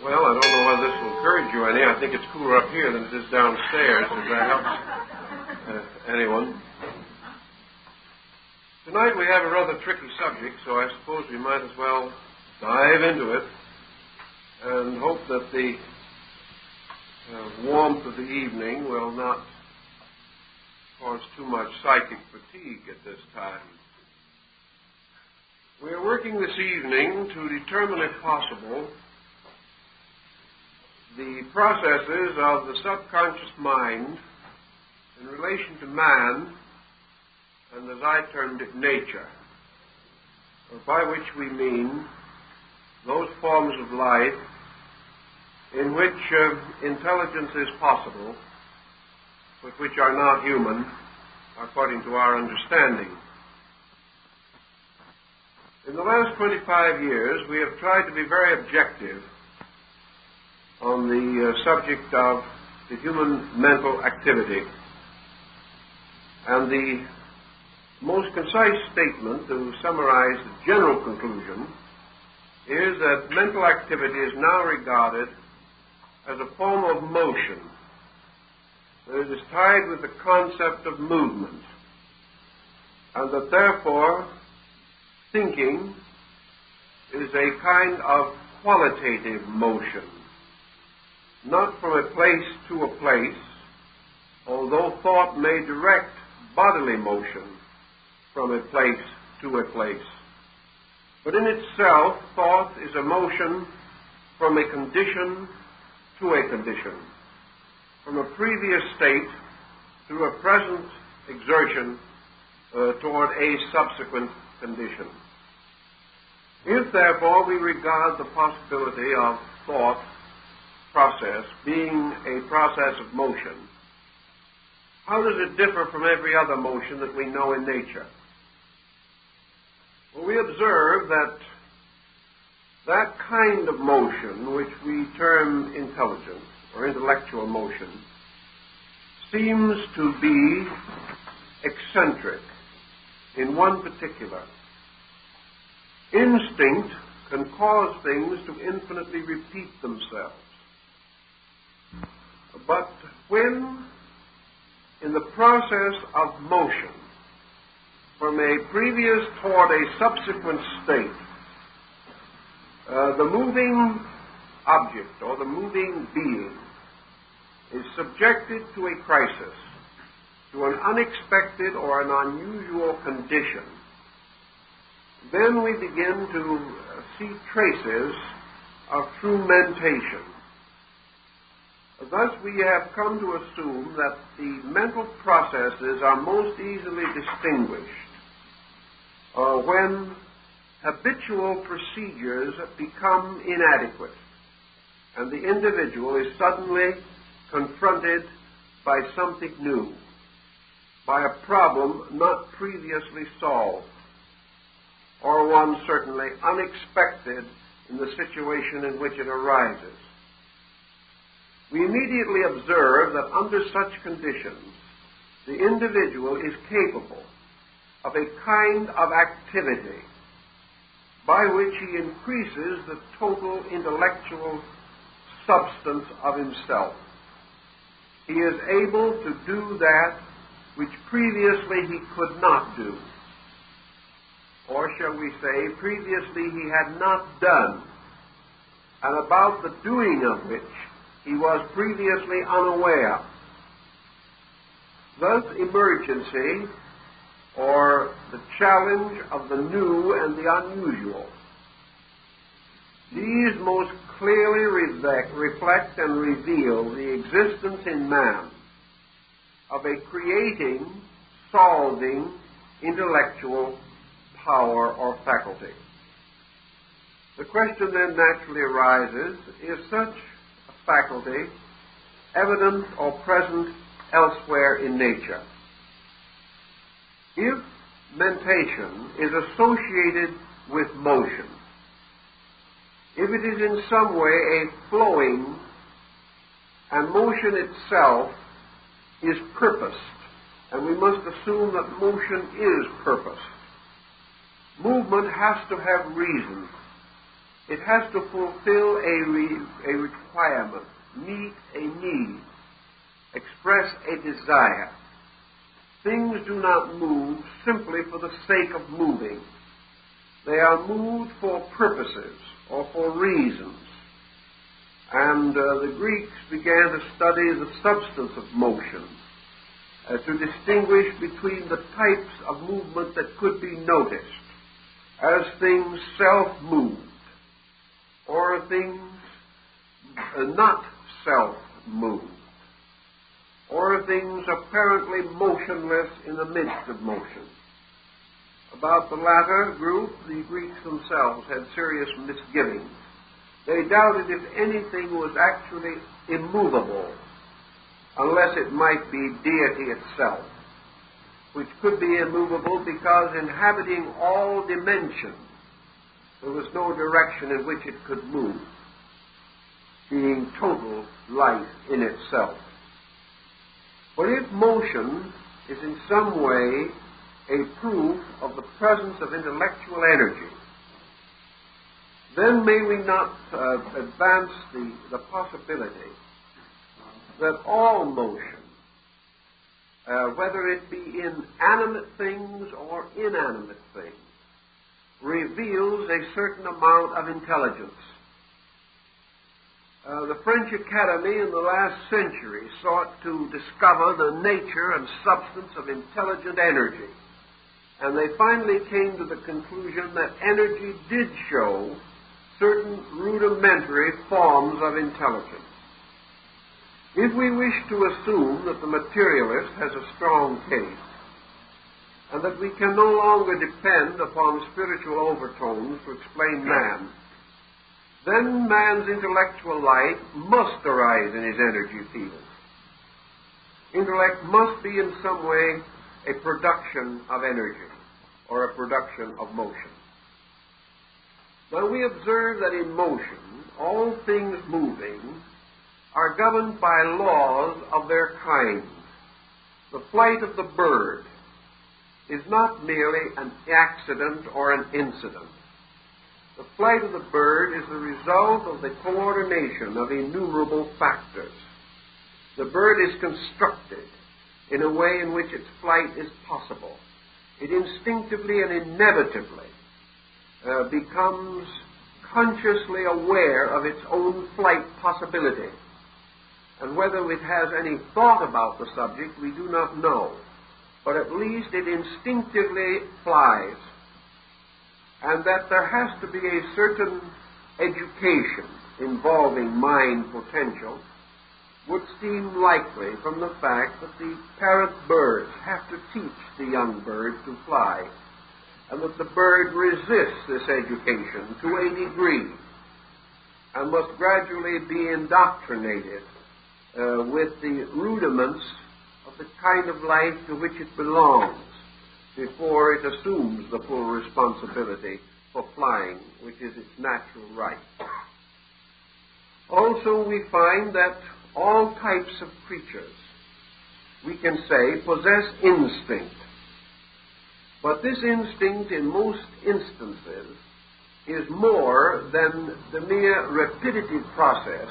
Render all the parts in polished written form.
Well, I don't know whether this will encourage you any. I think it's cooler up here than it is downstairs, if that helps anyone. Tonight we have a rather tricky subject, so I suppose we might as well dive into it and hope that the warmth of the evening will not cause too much psychic fatigue at this time. We are working this evening to determine, if possible, the processes of the subconscious mind in relation to man, and as I termed it, nature, by which we mean those forms of life in which intelligence is possible, but which are not human, according to our understanding. In the last 25 years, we have tried to be very objective on the subject of the human mental activity. And the most concise statement to summarize the general conclusion is that mental activity is now regarded as a form of motion. That it is tied with the concept of movement, and that therefore thinking is a kind of qualitative motion, not from a place to a place, although thought may direct bodily motion from a place to a place. But in itself, thought is a motion from a condition to a condition, from a previous state through a present exertion toward a subsequent condition. If, therefore, we regard the possibility of thought process being a process of motion, how does it differ from every other motion that we know in nature? Well, we observe that that kind of motion, which we term intelligence or intellectual motion, seems to be eccentric in one particular. Instinct can cause things to infinitely repeat themselves. But when, in the process of motion, from a previous toward a subsequent state, the moving object or the moving being is subjected to a crisis, to an unexpected or an unusual condition, then we begin to see traces of true mentation. Thus, we have come to assume that the mental processes are most easily distinguished when habitual procedures become inadequate and the individual is suddenly confronted by something new, by a problem not previously solved, or one certainly unexpected in the situation in which it arises. We immediately observe that under such conditions, the individual is capable of a kind of activity by which he increases the total intellectual substance of himself. He is able to do that which previously he could not do, or shall we say, previously he had not done, and about the doing of which he was previously unaware. Thus, emergency, or the challenge of the new and the unusual, these most clearly reflect and reveal the existence in man of a creating, solving, intellectual power or faculty. The question then naturally arises, is such a faculty evident or present elsewhere in nature? If mentation is associated with motion, if it is in some way a flowing, and motion itself is purposed, and we must assume that motion is purposed, movement has to have reason. It has to fulfill a requirement, meet a need, express a desire. Things do not move simply for the sake of moving. They are moved for purposes or for reasons. And the Greeks began to study the substance of motion, to distinguish between the types of movement that could be noticed as things self-moved or things not self-moved, or things apparently motionless in the midst of motion. About the latter group, the Greeks themselves had serious misgivings. They doubted if anything was actually immovable, unless it might be deity itself, which could be immovable because inhabiting all dimensions, there was no direction in which it could move, being total life in itself. But if motion is in some way a proof of the presence of intellectual energy, then may we not advance the possibility that all motion, whether it be in animate things or inanimate things, reveals a certain amount of intelligence. The French Academy in the last century sought to discover the nature and substance of intelligent energy, and they finally came to the conclusion that energy did show certain rudimentary forms of intelligence. If we wish to assume that the materialist has a strong case, and that we can no longer depend upon spiritual overtones to explain man, then man's intellectual life must arise in his energy field. Intellect must be in some way a production of energy, or a production of motion. Now we observe that in motion, all things moving are governed by laws of their kind. The flight of the bird is not merely an accident or an incident. The flight of the bird is the result of the coordination of innumerable factors. The bird is constructed in a way in which its flight is possible. It instinctively and inevitably becomes consciously aware of its own flight possibility. And whether it has any thought about the subject, we do not know. But at least it instinctively flies. And that there has to be a certain education involving mind potential would seem likely from the fact that the parent birds have to teach the young bird to fly, and that the bird resists this education to a degree and must gradually be indoctrinated with the rudiments of the kind of life to which it belongs before it assumes the full responsibility for flying, which is its natural right. Also, we find that all types of creatures, we can say, possess instinct. But this instinct, in most instances, is more than the mere repetitive process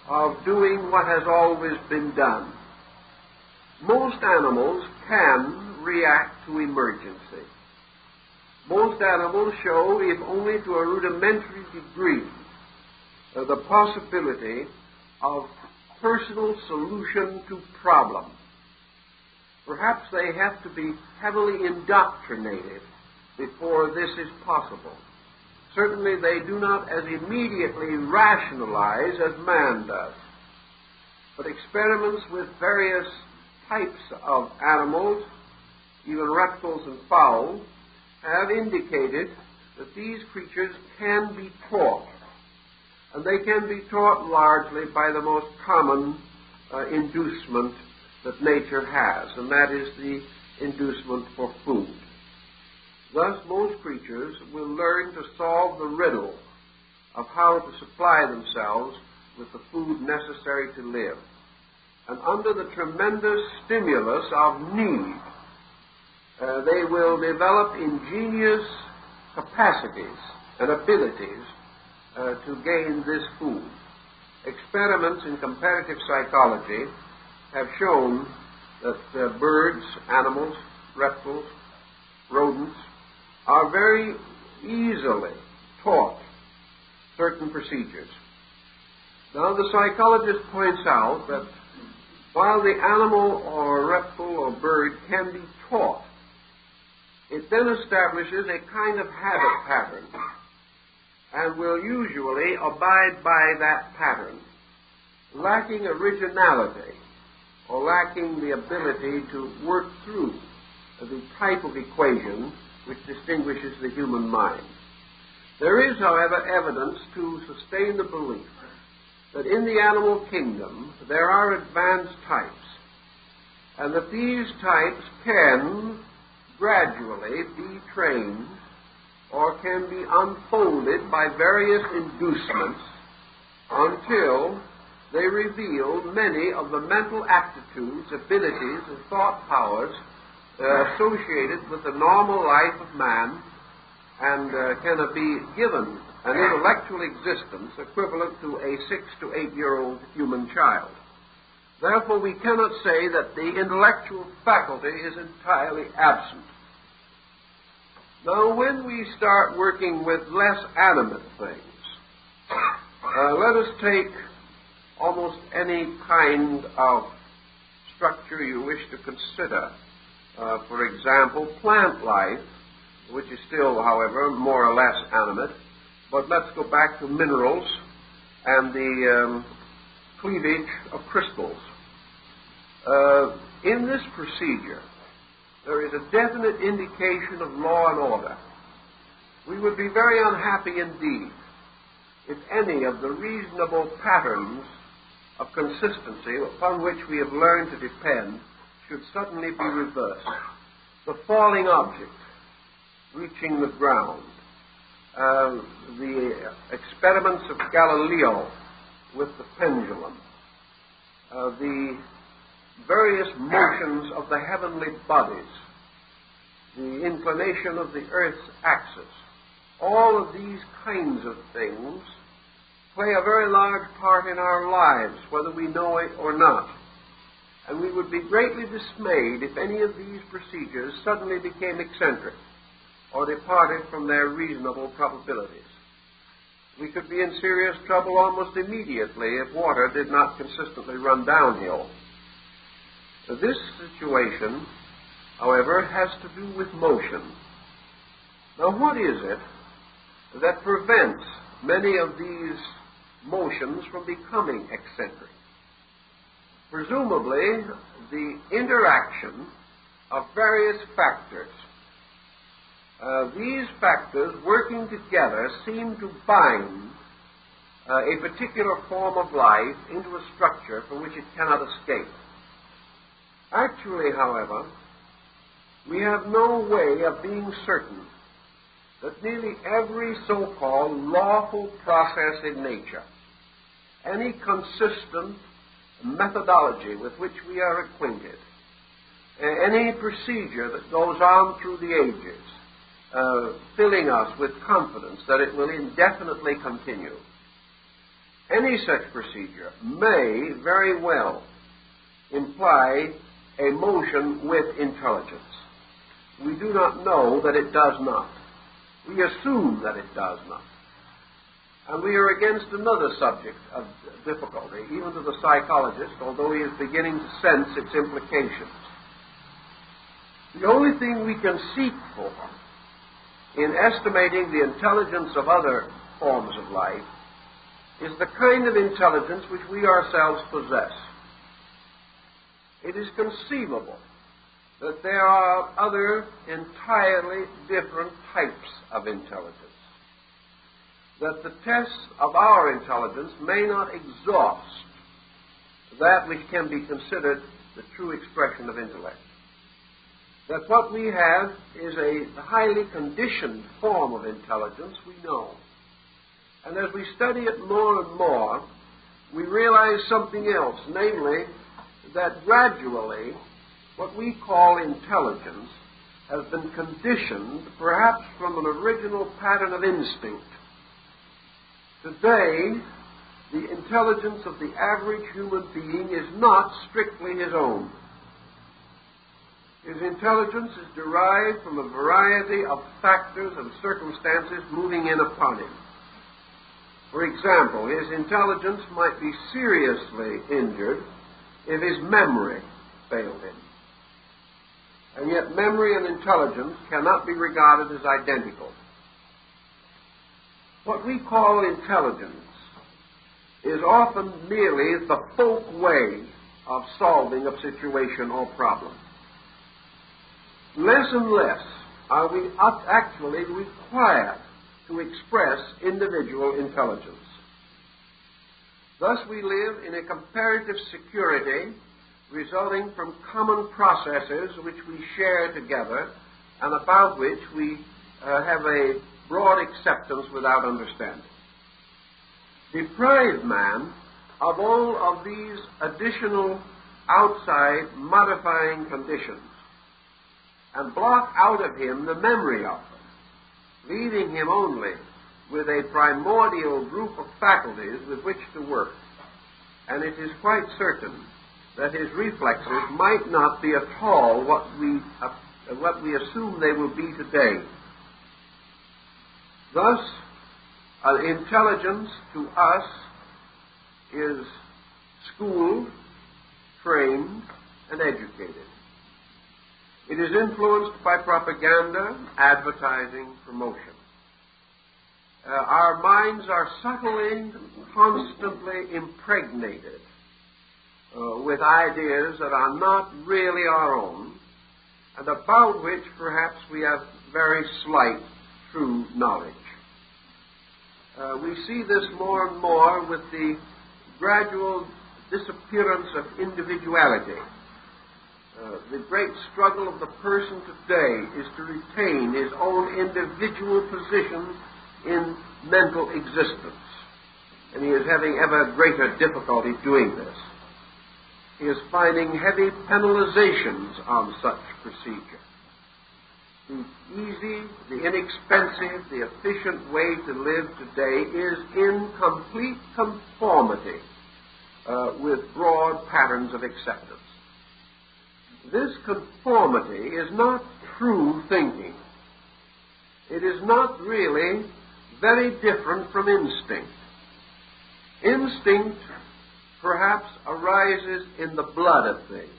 of doing what has always been done. Most animals can react to emergency. Most animals show, if only to a rudimentary degree, the possibility of personal solution to problems. Perhaps they have to be heavily indoctrinated before this is possible. Certainly they do not as immediately rationalize as man does. But experiments with various types of animals, even reptiles and fowl, have indicated that these creatures can be taught. And they can be taught largely by the most common inducement that nature has, and that is the inducement for food. Thus, most creatures will learn to solve the riddle of how to supply themselves with the food necessary to live. And under the tremendous stimulus of need, they will develop ingenious capacities and abilities to gain this food. Experiments in comparative psychology have shown that birds, animals, reptiles, rodents are very easily taught certain procedures. Now the psychologist points out that while the animal or reptile or bird can be taught, it then establishes a kind of habit pattern and will usually abide by that pattern, lacking originality or lacking the ability to work through the type of equation which distinguishes the human mind. There is, however, evidence to sustain the belief that in the animal kingdom there are advanced types, and that these types can gradually be trained or can be unfolded by various inducements until they reveal many of the mental aptitudes, abilities, and thought powers associated with the normal life of man, and can be given an intellectual existence equivalent to a 6 to 8-year-old human child. Therefore, we cannot say that the intellectual faculty is entirely absent. Now, when we start working with less animate things, let us take almost any kind of structure you wish to consider. For example, plant life, which is still, however, more or less animate. But let's go back to minerals and the cleavage of crystals. In this procedure, there is a definite indication of law and order. We would be very unhappy indeed if any of the reasonable patterns of consistency upon which we have learned to depend should suddenly be reversed. The falling object reaching the ground, the experiments of Galileo with the pendulum, the various motions of the heavenly bodies, the inclination of the Earth's axis, all of these kinds of things play a very large part in our lives, whether we know it or not. And we would be greatly dismayed if any of these procedures suddenly became eccentric or departed from their reasonable probabilities. We could be in serious trouble almost immediately if water did not consistently run downhill. This situation, however, has to do with motion. Now, what is it that prevents many of these motions from becoming eccentric? Presumably, the interaction of various factors. These factors working together seem to bind a particular form of life into a structure from which it cannot escape. Actually, however, we have no way of being certain that nearly every so-called lawful process in nature, any consistent methodology with which we are acquainted, any procedure that goes on through the ages, filling us with confidence that it will indefinitely continue, any such procedure may very well imply a motion with intelligence. We do not know that it does not. We assume that it does not. And we are against another subject of difficulty, even to the psychologist, although he is beginning to sense its implications. The only thing we can seek for in estimating the intelligence of other forms of life is the kind of intelligence which we ourselves possess. It is conceivable that there are other entirely different types of intelligence, that the tests of our intelligence may not exhaust that which can be considered the true expression of intellect, that what we have is a highly conditioned form of intelligence we know. And as we study it more and more, we realize something else, namely that gradually what we call intelligence has been conditioned perhaps from an original pattern of instinct. Today, the intelligence of the average human being is not strictly his own. His intelligence is derived from a variety of factors and circumstances moving in upon him. For example, his intelligence might be seriously injured if his memory failed him. And yet memory and intelligence cannot be regarded as identical. What we call intelligence is often merely the folk way of solving a situation or problem. Less and less are we actually required to express individual intelligence. Thus we live in a comparative security resulting from common processes which we share together and about which we have a broad acceptance without understanding. Deprive man of all of these additional outside modifying conditions and block out of him the memory of them, leaving him only with a primordial group of faculties with which to work. And it is quite certain that his reflexes might not be at all what we assume they will be today. Thus, intelligence to us is schooled, trained, and educated. It is influenced by propaganda, advertising, promotion. Our minds are subtly, constantly impregnated with ideas that are not really our own, and about which perhaps we have very slight true knowledge. We see this more and more with the gradual disappearance of individuality. The great struggle of the person today is to retain his own individual position in mental existence, and he is having ever greater difficulty doing this. He is finding heavy penalizations on such procedure. The easy, the inexpensive, the efficient way to live today is in complete conformity with broad patterns of acceptance. This conformity is not true thinking. It is not really very different from instinct. Instinct perhaps arises in the blood of things,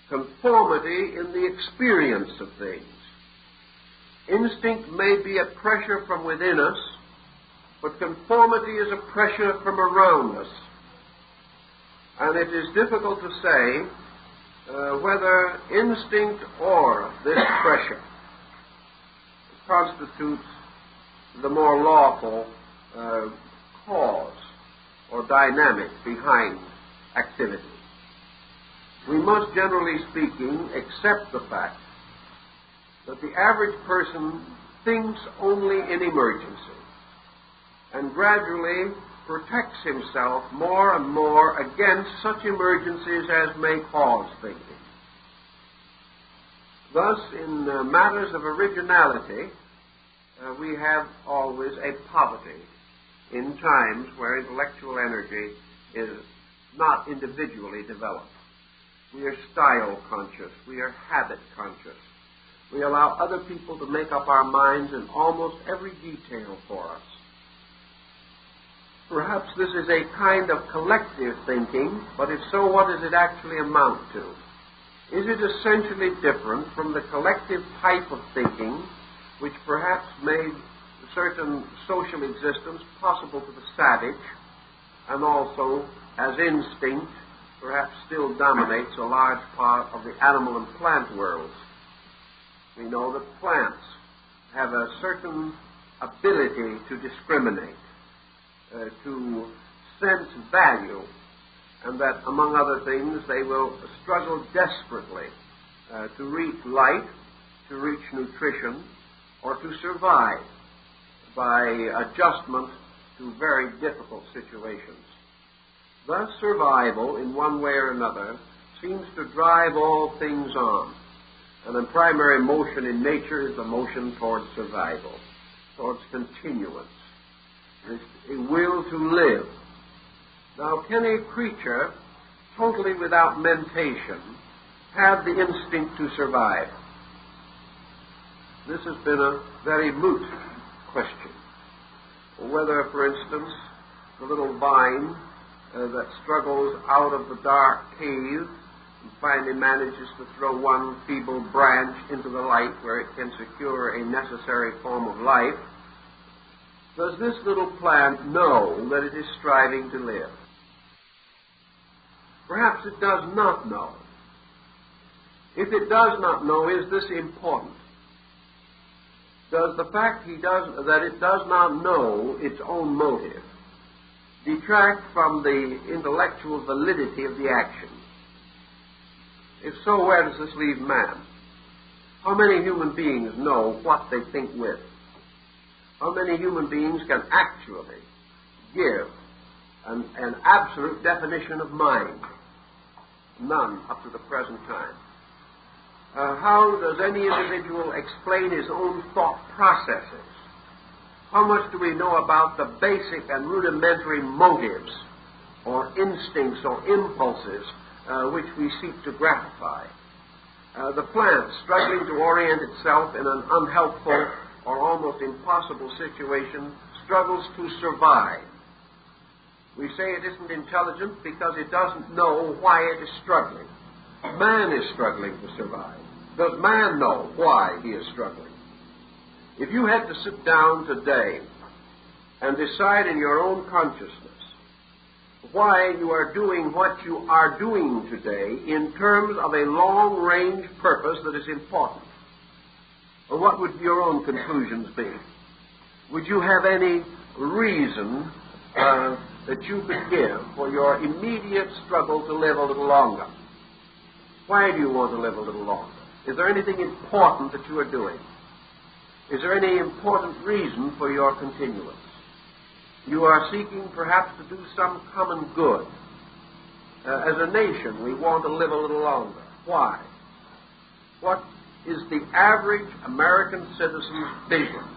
conformity in the experience of things. Instinct may be a pressure from within us, but conformity is a pressure from around us. And it is difficult to say whether instinct or this pressure constitutes the more lawful cause or dynamic behind activity. We must, generally speaking, accept the fact that the average person thinks only in emergency and gradually protects himself more and more against such emergencies as may cause thinking. Thus, in matters of originality, we have always a poverty in times where intellectual energy is not individually developed. We are style conscious. We are habit conscious. We allow other people to make up our minds in almost every detail for us. Perhaps this is a kind of collective thinking, but if so, what does it actually amount to? Is it essentially different from the collective type of thinking which perhaps made certain social existence possible to the savage, and also, as instinct, perhaps still dominates a large part of the animal and plant worlds? We know that plants have a certain ability to discriminate, to sense value, and that, among other things, they will struggle desperately to reach light, to reach nutrition, or to survive by adjustment to very difficult situations. Thus, survival, in one way or another, seems to drive all things on. And the primary motion in nature is the motion towards survival, towards continuance. a will to live. Now, can a creature, totally without mentation, have the instinct to survive? This has been a very moot question. Whether, for instance, the little vine that struggles out of the dark cave and finally manages to throw one feeble branch into the light where it can secure a necessary form of life, does this little plant know that it is striving to live? Perhaps it does not know. If it does not know, is this important? Does the fact that it does not know its own motive detract from the intellectual validity of the action? If so, where does this leave man? How many human beings know what they think with? How many human beings can actually give an absolute definition of mind? None up to the present time. How does any individual explain his own thought processes? How much do we know about the basic and rudimentary motives or instincts or impulses which we seek to gratify? The plant, struggling to orient itself in an unhelpful or almost impossible situation, struggles to survive. We say it isn't intelligent because it doesn't know why it is struggling. Man is struggling to survive. Does man know why he is struggling? If you had to sit down today and decide in your own consciousness why you are doing what you are doing today in terms of a long-range purpose that is important, well, what would your own conclusions be? Would you have any reason that you could give for your immediate struggle to live a little longer? Why do you want to live a little longer? Is there anything important that you are doing? Is there any important reason for your continuance? You are seeking perhaps to do some common good. As a nation, we want to live a little longer. Why? What is the average American citizen's vision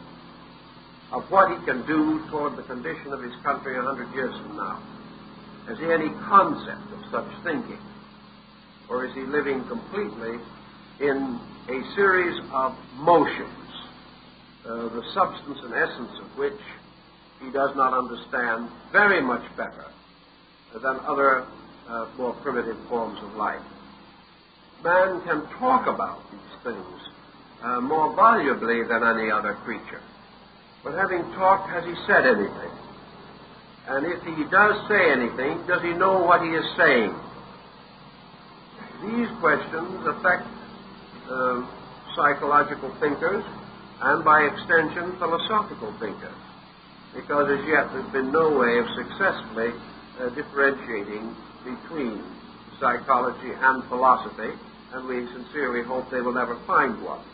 of what he can do toward the condition of his country 100 years from now? Has he any concept of such thinking? Or is he living completely in a series of motions, the substance and essence of which he does not understand very much better than other more primitive forms of life? Man can talk about these things more volubly than any other creature. But having talked, has he said anything? And if he does say anything, does he know what he is saying? These questions affect psychological thinkers and, by extension, philosophical thinkers, because as yet there's been no way of successfully differentiating between psychology and philosophy, and we sincerely hope they will never find one,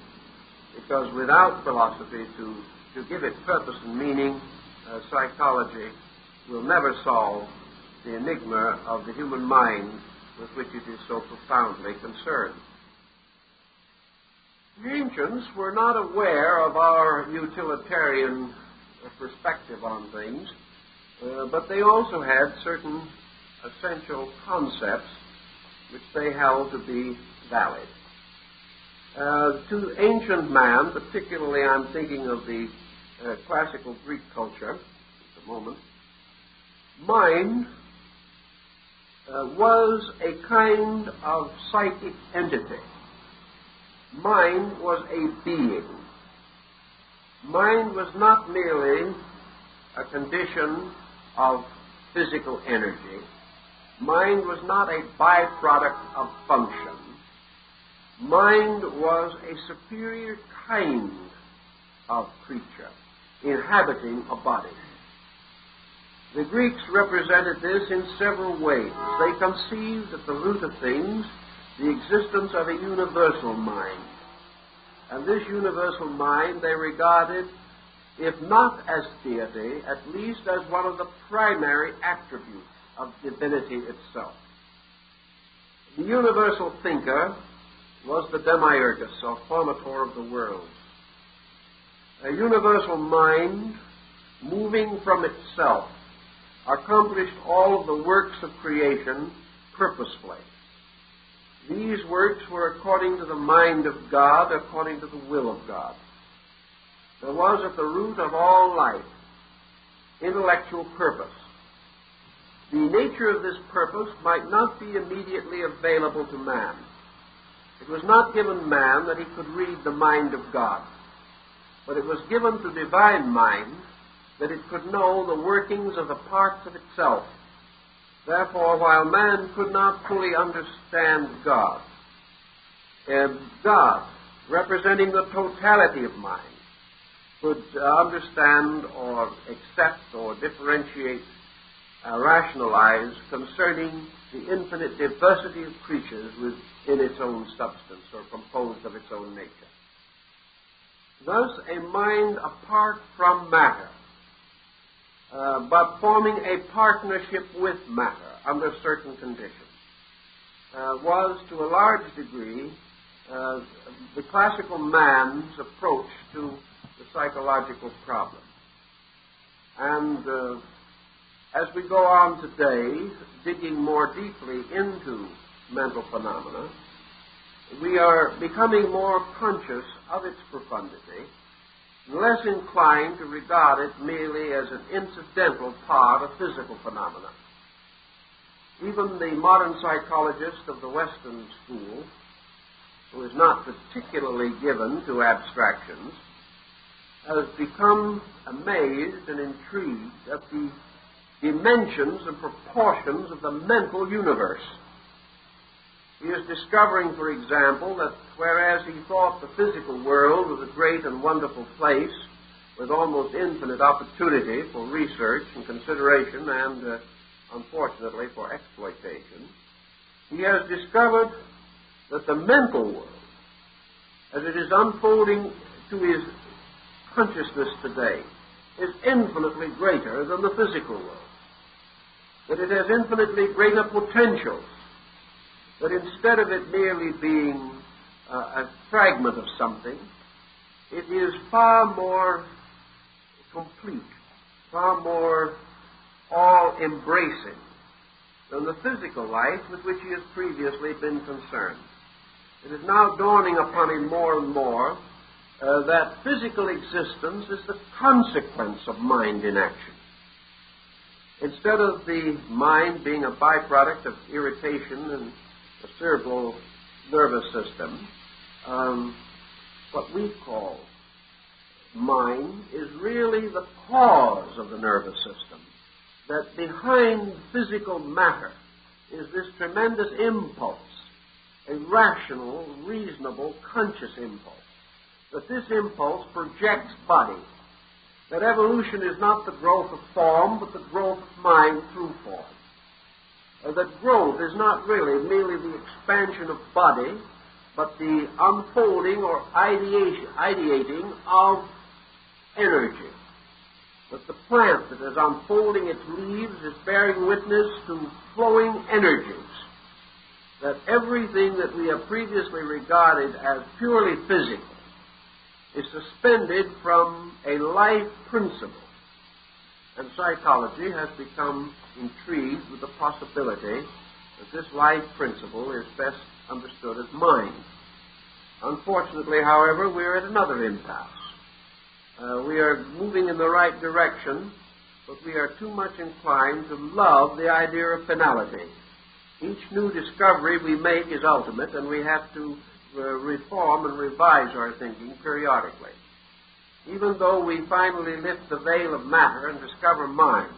because without philosophy to give it purpose and meaning, psychology will never solve the enigma of the human mind with which it is so profoundly concerned. The ancients were not aware of our utilitarian perspective on things, but they also had certain essential concepts which they held to be valid. To ancient man, particularly I'm thinking of the classical Greek culture at the moment, mind was a kind of psychic entity. Mind was a being. Mind was not merely a condition of physical energy. Mind was not a byproduct of function. Mind was a superior kind of creature inhabiting a body. The Greeks represented this in several ways. They conceived at the root of things the existence of a universal mind. And this universal mind they regarded, if not as deity, at least as one of the primary attributes of divinity itself. The universal thinker was the demiurgus, or formator of the world. A universal mind moving from itself, accomplished all of the works of creation purposefully. These works were according to the mind of God, according to the will of God. There was at the root of all life intellectual purpose. The nature of this purpose might not be immediately available to man. It was not given man that he could read the mind of God, but it was given to divine mind that it could know the workings of the parts of itself. Therefore, while man could not fully understand God, God, representing the totality of mind, could understand or accept or differentiate, rationalize concerning the infinite diversity of creatures within its own substance or composed of its own nature. Thus, a mind apart from matter, but forming a partnership with matter under certain conditions, was to a large degree the classical man's approach to the psychological problem. And as we go on today, digging more deeply into mental phenomena, we are becoming more conscious of its profundity, less inclined to regard it merely as an incidental part of physical phenomena. Even the modern psychologist of the Western school, who is not particularly given to abstractions, has become amazed and intrigued at the dimensions and proportions of the mental universe. He is discovering, for example, that whereas he thought the physical world was a great and wonderful place with almost infinite opportunity for research and consideration and, unfortunately, for exploitation, he has discovered that the mental world, as it is unfolding to his consciousness today, is infinitely greater than the physical world. That it has infinitely greater potentials. That instead of it merely being a fragment of something, it is far more complete, far more all-embracing than the physical life with which he has previously been concerned. It is now dawning upon him more and more that physical existence is the consequence of mind in action. Instead of the mind being a byproduct of irritation and the cerebral nervous system, what we call mind is really the cause of the nervous system. That behind physical matter is this tremendous impulse, a rational, reasonable, conscious impulse. That this impulse projects body. That evolution is not the growth of form, but the growth of mind through form. That growth is not really merely the expansion of body, but the unfolding or ideating of energy. That the plant that is unfolding its leaves is bearing witness to flowing energies. That everything that we have previously regarded as purely physical is suspended from a life principle. And psychology has become intrigued with the possibility that this life principle is best understood as mind. Unfortunately, however, we are at another impasse. We are moving in the right direction, but we are too much inclined to love the idea of finality. Each new discovery we make is ultimate, and we have to reform and revise our thinking periodically. Even though we finally lift the veil of matter and discover mind,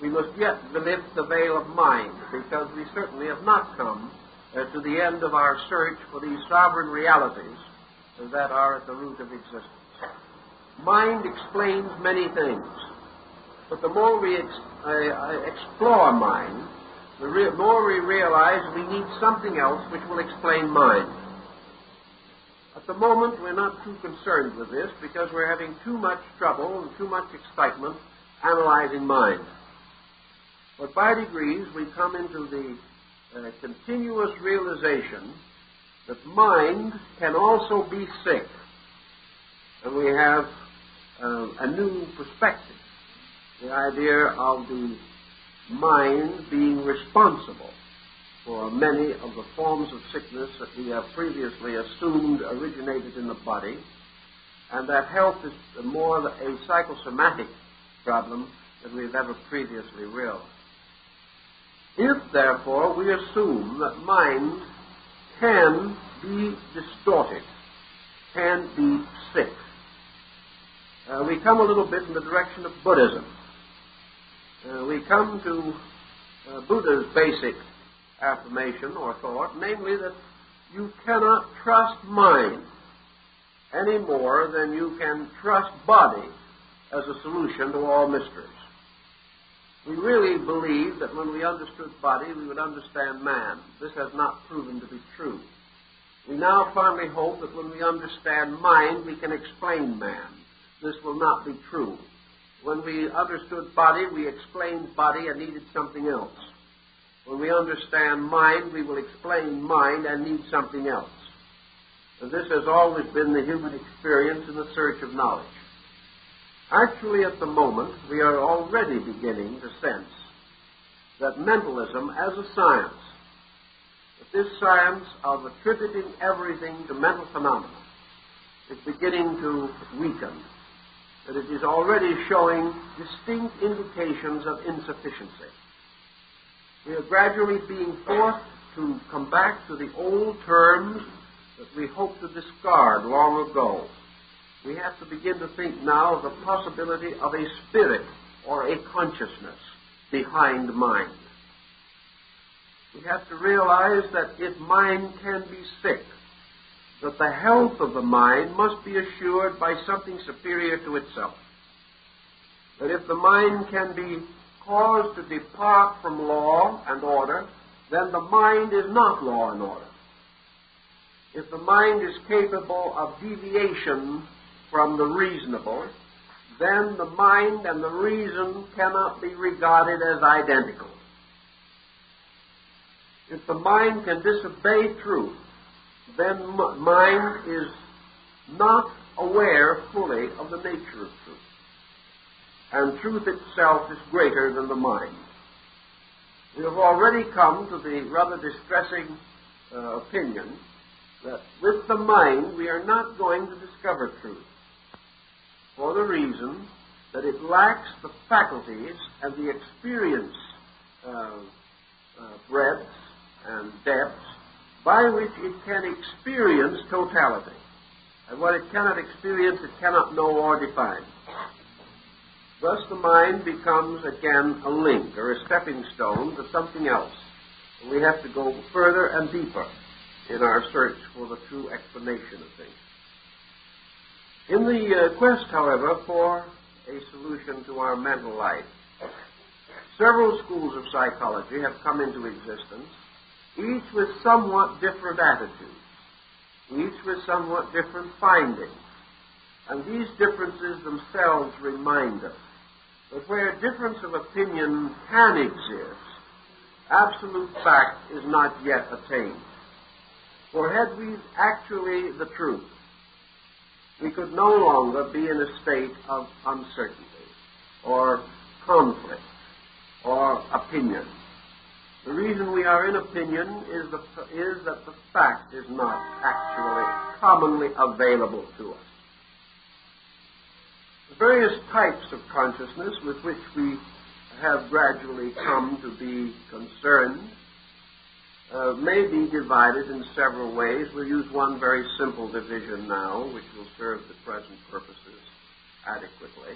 we must yet lift the veil of mind, because we certainly have not come to the end of our search for these sovereign realities that are at the root of existence. Mind explains many things, but the more we explore mind, the more we realize we need something else which will explain mind. At the moment, we're not too concerned with this because we're having too much trouble and too much excitement analyzing mind. But by degrees, we come into the continuous realization that mind can also be sick. And we have a new perspective the idea of the mind being responsible for many of the forms of sickness that we have previously assumed originated in the body, and that health is more a psychosomatic problem than we've ever previously realized. If, therefore, we assume that mind can be distorted, can be sick, we come a little bit in the direction of Buddhism. We come to Buddha's basic affirmation or thought, namely that you cannot trust mind any more than you can trust body as a solution to all mysteries. We really believe that when we understood body, we would understand man. This has not proven to be true. We now firmly hope that when we understand mind, we can explain man. This will not be true. When we understood body, we explained body and needed something else. When we understand mind, we will explain mind and need something else. And this has always been the human experience in the search of knowledge. Actually, at the moment, we are already beginning to sense that mentalism as a science, that this science of attributing everything to mental phenomena, is beginning to weaken, that it is already showing distinct indications of insufficiency. We are gradually being forced to come back to the old terms that we hoped to discard long ago. We have to begin to think now of the possibility of a spirit or a consciousness behind mind. We have to realize that if mind can be sick, that the health of the mind must be assured by something superior to itself. That if the mind can be caused to depart from law and order, then the mind is not law and order. If the mind is capable of deviation from the reasonable, then the mind and the reason cannot be regarded as identical. If the mind can disobey truth, then mind is not aware fully of the nature of truth. And truth itself is greater than the mind. We have already come to the rather distressing opinion that with the mind we are not going to discover truth, for the reason that it lacks the faculties and the experience breadths and depths by which it can experience totality. And what it cannot experience, it cannot know or define. Thus the mind becomes again a link or a stepping stone to something else. And we have to go further and deeper in our search for the true explanation of things. In the quest, however, for a solution to our mental life, several schools of psychology have come into existence, each with somewhat different attitudes, each with somewhat different findings. And these differences themselves remind us that where difference of opinion can exist, absolute fact is not yet attained. For had we actually the truth, we could no longer be in a state of uncertainty or conflict or opinion. The reason we are in opinion is that the fact is not actually commonly available to us. The various types of consciousness with which we have gradually come to be concerned may be divided in several ways. We'll use one very simple division now, which will serve the present purposes adequately.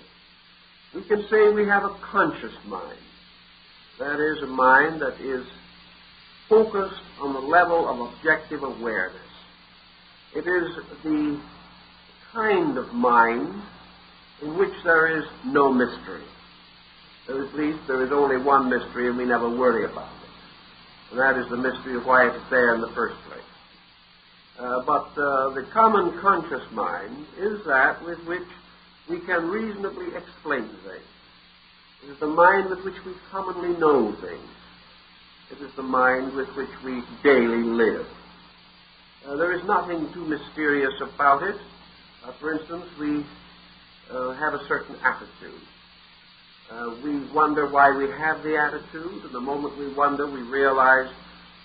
We can say we have a conscious mind. That is, a mind that is focused on the level of objective awareness. It is the kind of mind in which there is no mystery. Or at least there is only one mystery and we never worry about it. And that is the mystery of why it's there in the first place. But the common conscious mind is that with which we can reasonably explain things. It is the mind with which we commonly know things. It is the mind with which we daily live. There is nothing too mysterious about it. For instance, we have a certain attitude. We wonder why we have the attitude, and the moment we wonder, we realize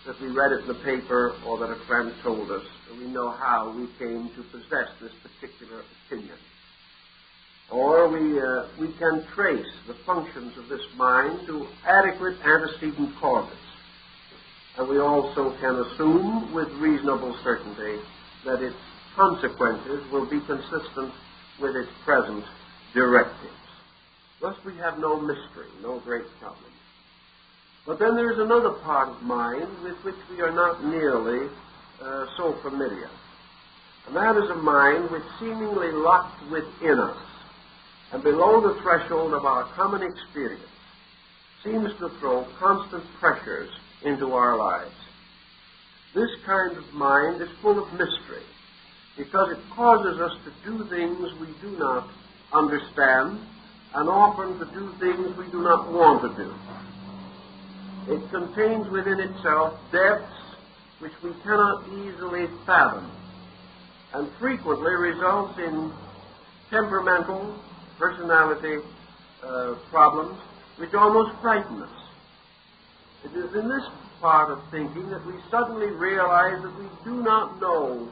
that we read it in the paper or that a friend told us, and we know how we came to possess this particular opinion. Or we can trace the functions of this mind to adequate antecedent causes. And we also can assume with reasonable certainty that its consequences will be consistent with its present directives. Thus we have no mystery, no great problem. But then there is another part of mind with which we are not nearly so familiar. And that is a mind which seemingly locked within us and below the threshold of our common experience seems to throw constant pressures into our lives. This kind of mind is full of mystery because it causes us to do things we do not understand and often to do things we do not want to do. It contains within itself depths which we cannot easily fathom and frequently results in temperamental, personality problems which almost frighten us. It is in this part of thinking that we suddenly realize that we do not know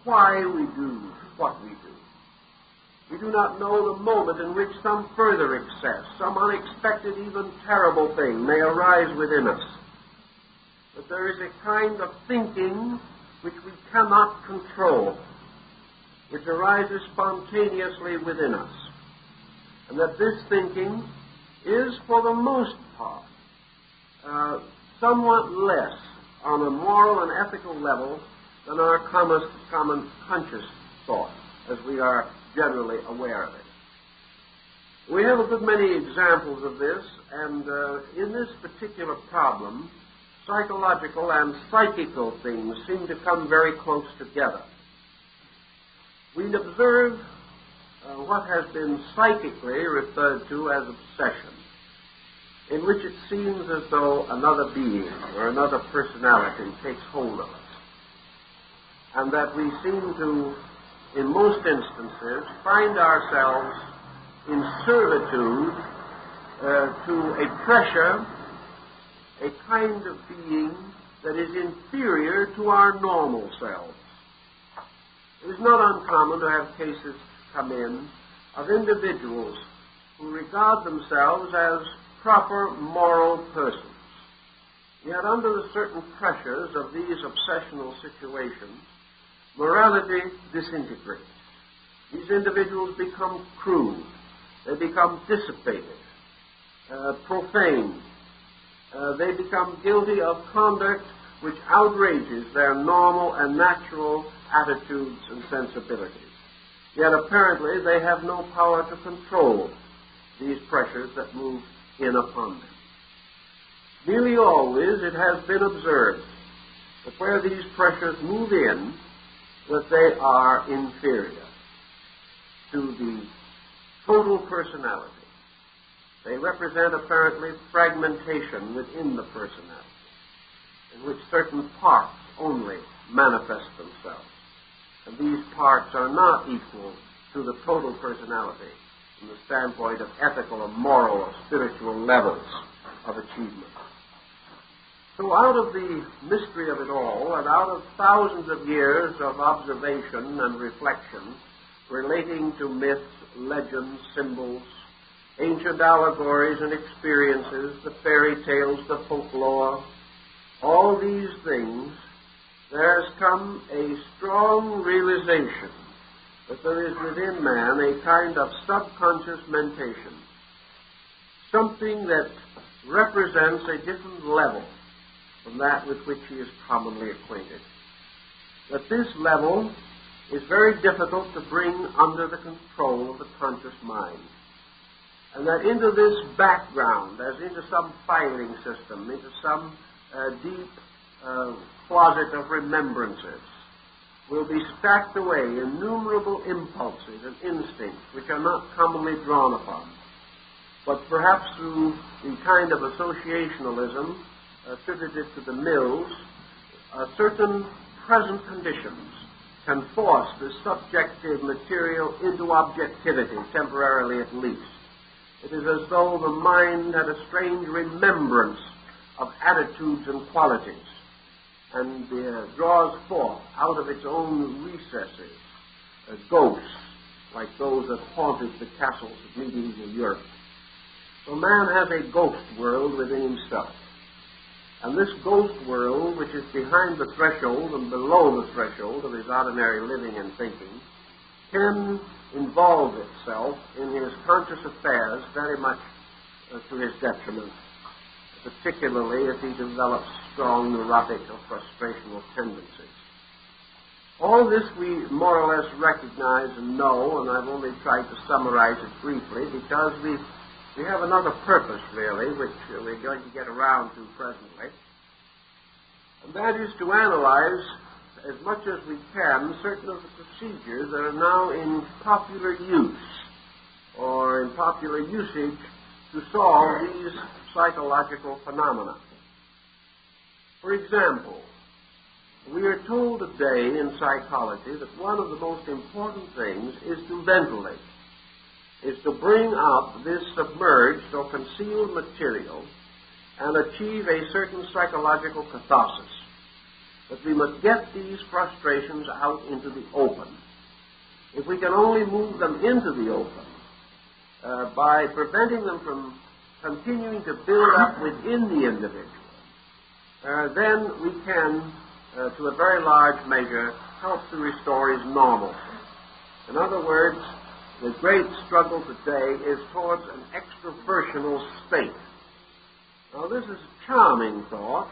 why we do what we do. We do not know the moment in which some further excess, some unexpected, even terrible thing may arise within us. But there is a kind of thinking which we cannot control, which arises spontaneously within us. And that this thinking is, for the most part, somewhat less on a moral and ethical level than our common conscious thought, as we are generally aware of it. We have a good many examples of this, and in this particular problem, psychological and psychical things seem to come very close together. We observe what has been psychically referred to as obsession, in which it seems as though another being or another personality takes hold of us, and that we seem to, in most instances, find ourselves in servitude to a pressure, a kind of being that is inferior to our normal selves. It is not uncommon to have cases come in of individuals who regard themselves as proper moral persons. Yet under the certain pressures of these obsessional situations, morality disintegrates. These individuals become crude. They become dissipated, profane. They become guilty of conduct which outrages their normal and natural attitudes and sensibilities. Yet apparently they have no power to control these pressures that move in upon them. Nearly always it has been observed that where these pressures move in, that they are inferior to the total personality. They represent apparently fragmentation within the personality, in which certain parts only manifest themselves. And these parts are not equal to the total personality from the standpoint of ethical or moral or spiritual levels of achievement. So out of the mystery of it all, and out of thousands of years of observation and reflection relating to myths, legends, symbols, ancient allegories and experiences, the fairy tales, the folklore, all these things, there has come a strong realization that there is within man a kind of subconscious mentation, something that represents a different level from that with which he is commonly acquainted. That this level is very difficult to bring under the control of the conscious mind. And that into this background, as into some filing system, into some deep closet of remembrances, will be stacked away innumerable impulses and instincts which are not commonly drawn upon, but perhaps through the kind of associationalism attributed to the Mills, certain present conditions can force the subjective material into objectivity, temporarily at least. It is as though the mind had a strange remembrance of attitudes and qualities, and draws forth out of its own recesses ghosts like those that haunted the castles of medieval Europe. So man has a ghost world within himself. And this ghost world, which is behind the threshold and below the threshold of his ordinary living and thinking, can involve itself in his conscious affairs very much to his detriment, particularly if he develops strong neurotic or frustrational tendencies. All this we more or less recognize and know, and I've only tried to summarize it briefly because we have another purpose, really, which we're going to get around to presently, and that is to analyze as much as we can certain of the procedures that are now in popular use or in popular usage to solve these psychological phenomena. For example, we are told today in psychology that one of the most important things is to ventilate, is to bring up this submerged or concealed material and achieve a certain psychological catharsis. That we must get these frustrations out into the open. If we can only move them into the open by preventing them from continuing to build up within the individual, then we can, to a very large measure, help to restore his normalcy. In other words, the great struggle today is towards an extroversional state. Now, this is a charming thought.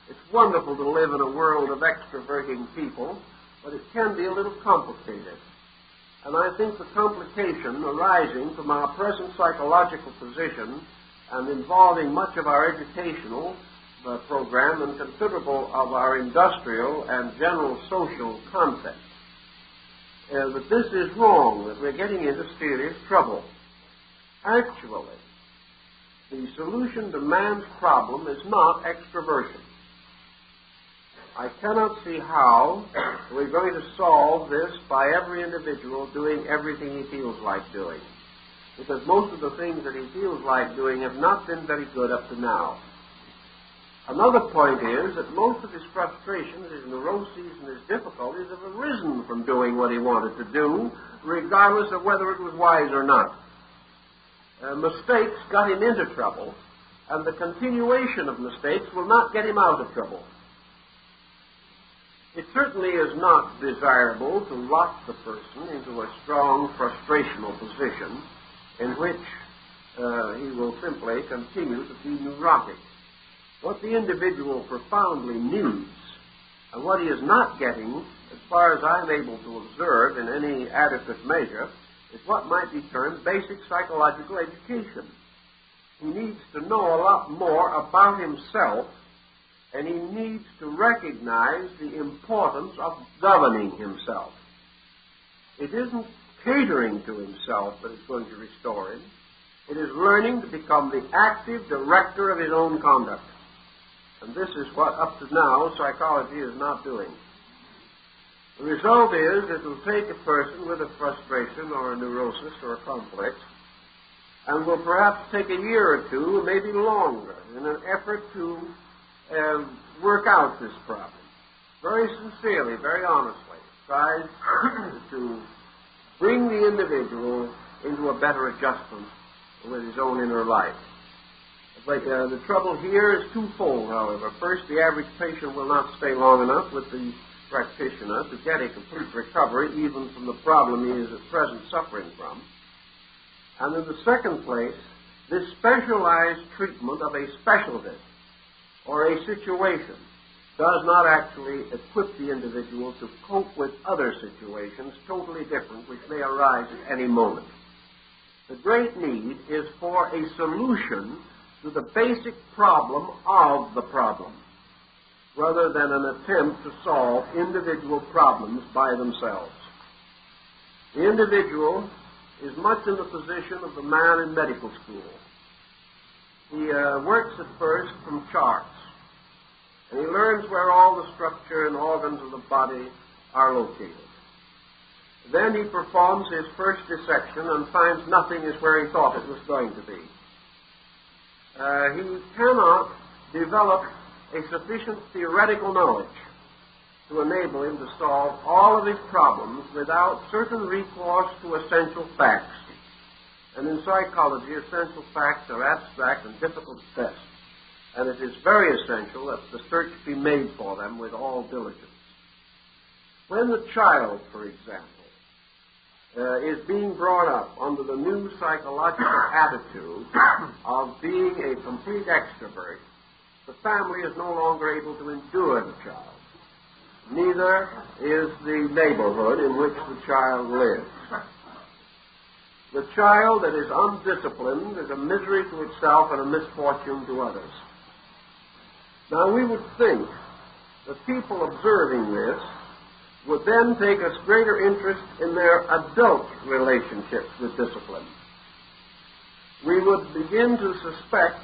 It's wonderful to live in a world of extroverting people, but it can be a little complicated. And I think the complication arising from our present psychological position and involving much of our educational program and considerable of our industrial and general social context, that this is wrong, that we're getting into serious trouble. Actually, the solution to man's problem is not extroversion. I cannot see how we're going to solve this by every individual doing everything he feels like doing, because most of the things that he feels like doing have not been very good up to now. Another point is that most of his frustrations, his neuroses, and his difficulties have arisen from doing what he wanted to do, regardless of whether it was wise or not. Mistakes got him into trouble, and the continuation of mistakes will not get him out of trouble. It certainly is not desirable to lock the person into a strong frustrational position in which he will simply continue to be neurotic. What the individual profoundly needs, and what he is not getting, as far as I'm able to observe in any adequate measure, is what might be termed basic psychological education. He needs to know a lot more about himself, and he needs to recognize the importance of governing himself. It isn't catering to himself that is going to restore him. It is learning to become the active director of his own conduct. And this is what, up to now, psychology is not doing. The result is it will take a person with a frustration or a neurosis or a complex and will perhaps take a year or two, maybe longer, in an effort to work out this problem. Very sincerely, very honestly, tries to bring the individual into a better adjustment with his own inner life. But the trouble here is twofold, however. First, the average patient will not stay long enough with the practitioner to get a complete recovery, even from the problem he is at present suffering from. And in the second place, this specialized treatment of a specialty or a situation does not actually equip the individual to cope with other situations totally different which may arise at any moment. The great need is for a solution to the basic problem of the problem, rather than an attempt to solve individual problems by themselves. The individual is much in the position of the man in medical school. He works at first from charts, and he learns where all the structure and organs of the body are located. Then he performs his first dissection and finds nothing is where he thought it was going to be. He cannot develop a sufficient theoretical knowledge to enable him to solve all of his problems without certain recourse to essential facts. And in psychology, essential facts are abstract and difficult to test. And it is very essential that the search be made for them with all diligence. When the child, for example, is being brought up under the new psychological attitude of being a complete extrovert, the family is no longer able to endure the child. Neither is the neighborhood in which the child lives. The child that is undisciplined is a misery to itself and a misfortune to others. Now, we would think that people observing this would then take a greater interest in their adult relationships with discipline. We would begin to suspect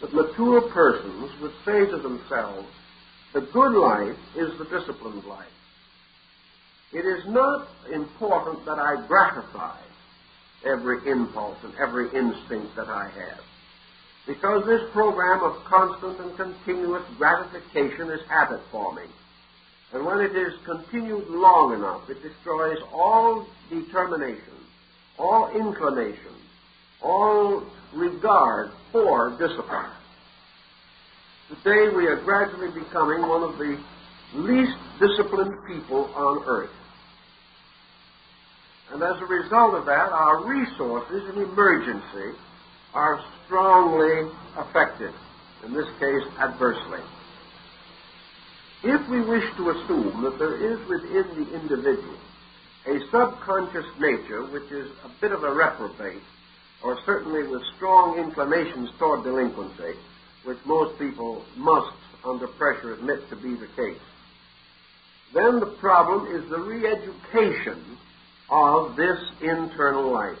that mature persons would say to themselves, the good life is the disciplined life. It is not important that I gratify every impulse and every instinct that I have, because this program of constant and continuous gratification is habit forming. And when it is continued long enough, it destroys all determination, all inclination, all regard for discipline. Today we are gradually becoming one of the least disciplined people on earth. And as a result of that, our resources in emergency are strongly affected, in this case adversely. If we wish to assume that there is within the individual a subconscious nature which is a bit of a reprobate, or certainly with strong inclinations toward delinquency, which most people must, under pressure, admit to be the case, then the problem is the re-education of this internal life.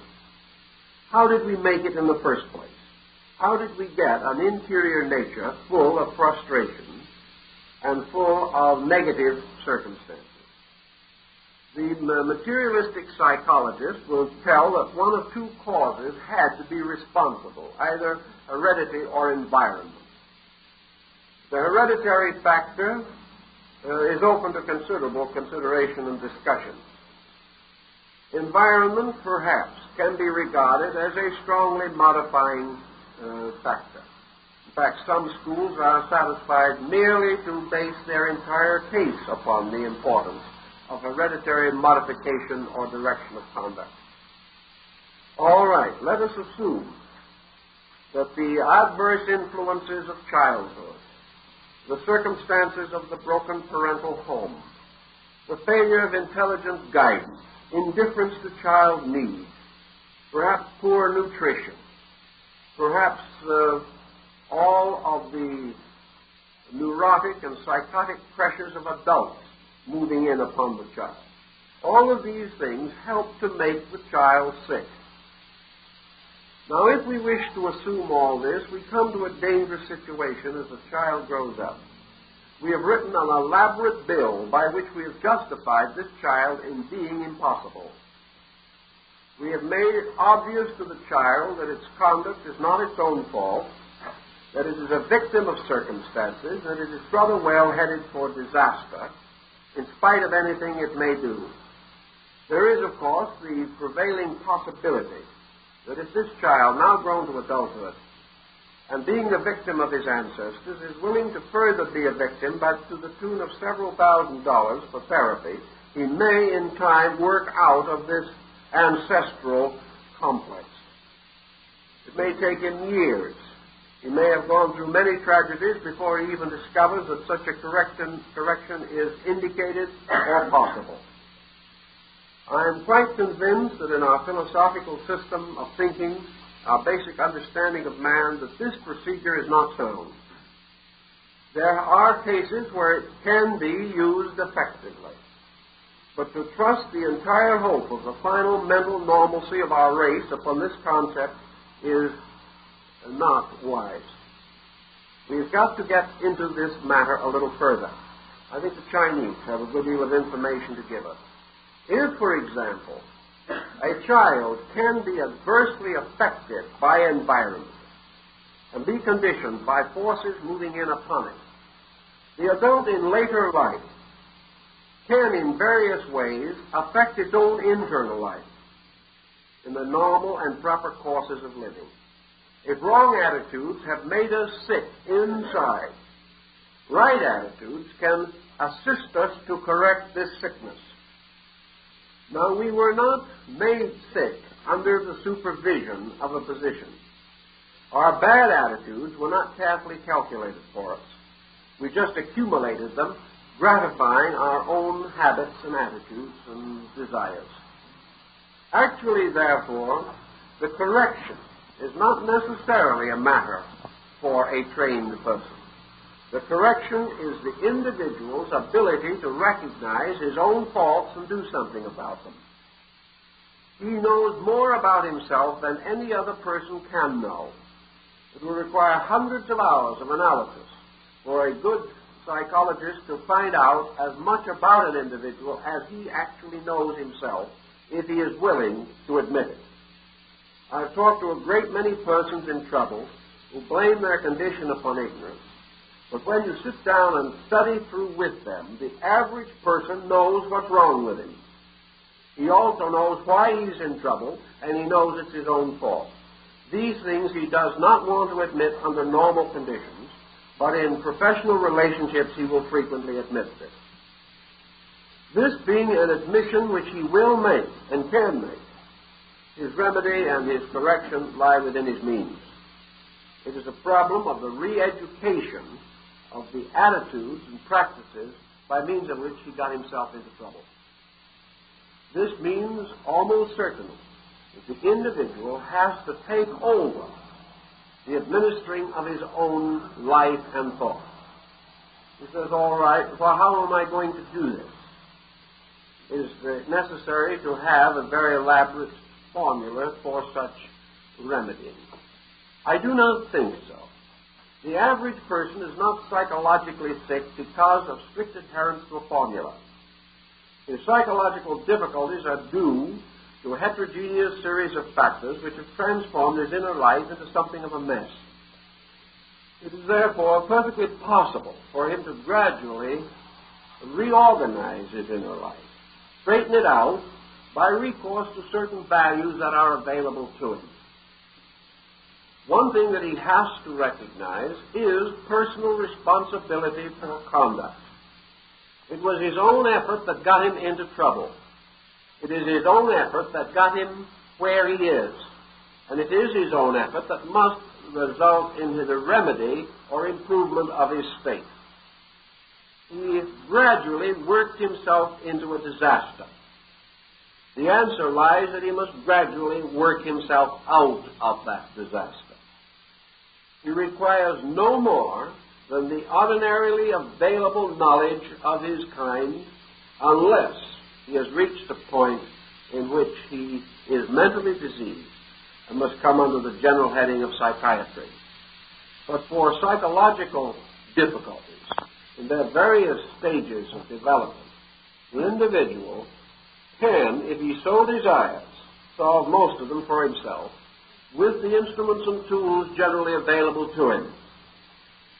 How did we make it in the first place? How did we get an interior nature full of frustration and full of negative circumstances? The materialistic psychologist will tell that one of two causes had to be responsible, either heredity or environment. The hereditary factor is open to considerable consideration and discussion. Environment, perhaps, can be regarded as a strongly modifying factor. In fact, some schools are satisfied merely to base their entire case upon the importance of hereditary modification or direction of conduct. All right, let us assume that the adverse influences of childhood, the circumstances of the broken parental home, the failure of intelligent guidance, indifference to child needs, perhaps poor nutrition, perhaps all of the neurotic and psychotic pressures of adults moving in upon the child. All of these things help to make the child sick. Now, if we wish to assume all this, we come to a dangerous situation as the child grows up. We have written an elaborate bill by which we have justified this child in being impossible. We have made it obvious to the child that its conduct is not its own fault, that it is a victim of circumstances, that it is rather well headed for disaster, in spite of anything it may do. There is, of course, the prevailing possibility that if this child, now grown to adulthood, and being the victim of his ancestors, is willing to further be a victim, but to the tune of several $1,000s for therapy, he may in time work out of this ancestral complex. It may take him years. He may have gone through many tragedies before he even discovers that such a correction is indicated or possible. I am quite convinced that in our philosophical system of thinking, our basic understanding of man, that this procedure is not sound. There are cases where it can be used effectively. But to trust the entire hope of the final mental normalcy of our race upon this concept is not wise. We've got to get into this matter a little further. I think the Chinese have a good deal of information to give us. If, for example, a child can be adversely affected by environment and be conditioned by forces moving in upon it, the adult in later life can in various ways affect its own internal life in the normal and proper courses of living. If wrong attitudes have made us sick inside, right attitudes can assist us to correct this sickness. Now, we were not made sick under the supervision of a physician. Our bad attitudes were not carefully calculated for us. We just accumulated them, gratifying our own habits and attitudes and desires. Actually, therefore, the correction is not necessarily a matter for a trained person. The correction is the individual's ability to recognize his own faults and do something about them. He knows more about himself than any other person can know. It will require hundreds of hours of analysis for a good psychologist to find out as much about an individual as he actually knows himself, if he is willing to admit it. I've talked to a great many persons in trouble who blame their condition upon ignorance. But when you sit down and study through with them, the average person knows what's wrong with him. He also knows why he's in trouble, and he knows it's his own fault. These things he does not want to admit under normal conditions, but in professional relationships he will frequently admit this. This being an admission which he will make and can make, his remedy and his correction lie within his means. It is a problem of the re-education of the attitudes and practices by means of which he got himself into trouble. This means almost certainly that the individual has to take over the administering of his own life and thought. He says, all right, well, how am I going to do this? Is it necessary to have a very elaborate formula for such remedying? I do not think so. The average person is not psychologically sick because of strict adherence to a formula. His psychological difficulties are due to a heterogeneous series of factors which have transformed his inner life into something of a mess. It is therefore perfectly possible for him to gradually reorganize his inner life, straighten it out by recourse to certain values that are available to him. One thing that he has to recognize is personal responsibility for conduct. It was his own effort that got him into trouble. It is his own effort that got him where he is. And it is his own effort that must result in the remedy or improvement of his state. He gradually worked himself into a disaster. The answer lies that he must gradually work himself out of that disaster. He requires no more than the ordinarily available knowledge of his kind, unless he has reached a point in which he is mentally diseased and must come under the general heading of psychiatry. But for psychological difficulties in their various stages of development, the individual can, if he so desires, solve most of them for himself with the instruments and tools generally available to him.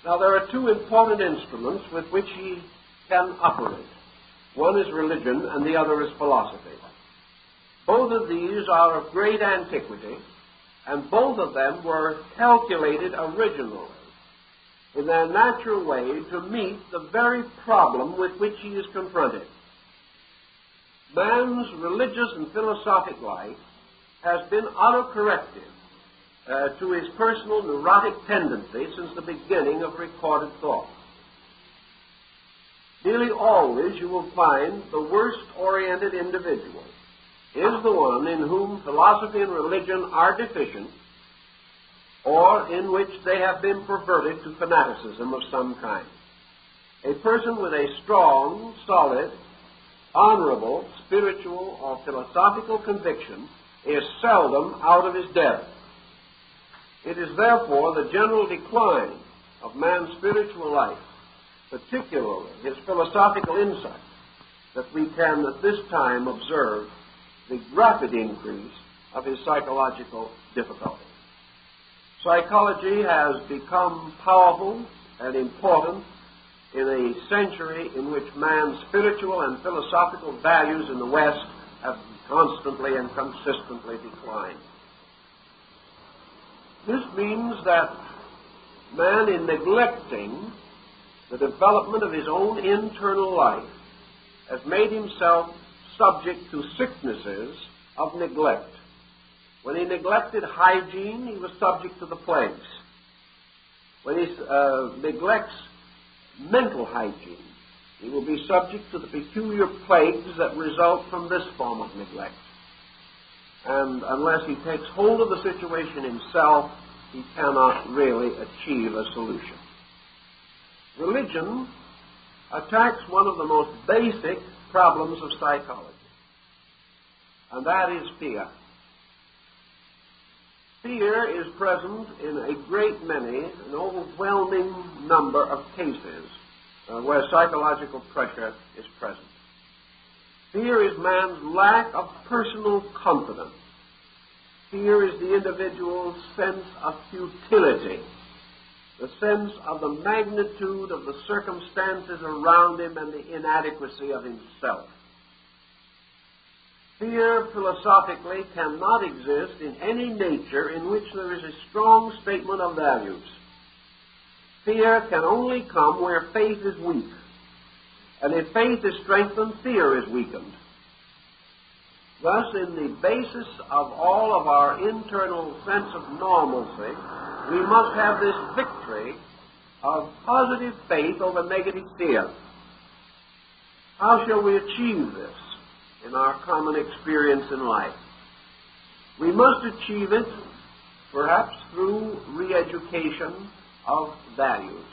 Now, there are two important instruments with which he can operate. One is religion and the other is philosophy. Both of these are of great antiquity, and both of them were calculated originally in their natural way to meet the very problem with which he is confronted. Man's religious and philosophic life has been autocorrective to his personal neurotic tendency since the beginning of recorded thought. Nearly always you will find the worst-oriented individual is the one in whom philosophy and religion are deficient, or in which they have been perverted to fanaticism of some kind. A person with a strong, solid, honorable, spiritual, or philosophical conviction is seldom out of his depth. It is therefore the general decline of man's spiritual life, particularly his philosophical insight, that we can at this time observe the rapid increase of his psychological difficulty. Psychology has become powerful and important in a century in which man's spiritual and philosophical values in the West have constantly and consistently declined. This means that man, in neglecting the development of his own internal life, has made himself subject to sicknesses of neglect. When he neglected hygiene, he was subject to the plagues. When he neglects mental hygiene, he will be subject to the peculiar plagues that result from this form of neglect. And unless he takes hold of the situation himself, he cannot really achieve a solution. Religion attacks one of the most basic problems of psychology, and that is fear. Fear is present in a great many, an overwhelming number of cases where psychological pressure is present. Fear is man's lack of personal confidence. Fear is the individual's sense of futility, the sense of the magnitude of the circumstances around him and the inadequacy of himself. Fear, philosophically, cannot exist in any nature in which there is a strong statement of values. Fear can only come where faith is weak. And if faith is strengthened, fear is weakened. Thus, in the basis of all of our internal sense of normalcy, we must have this victory of positive faith over negative fear. How shall we achieve this in our common experience in life? We must achieve it perhaps through re-education of values,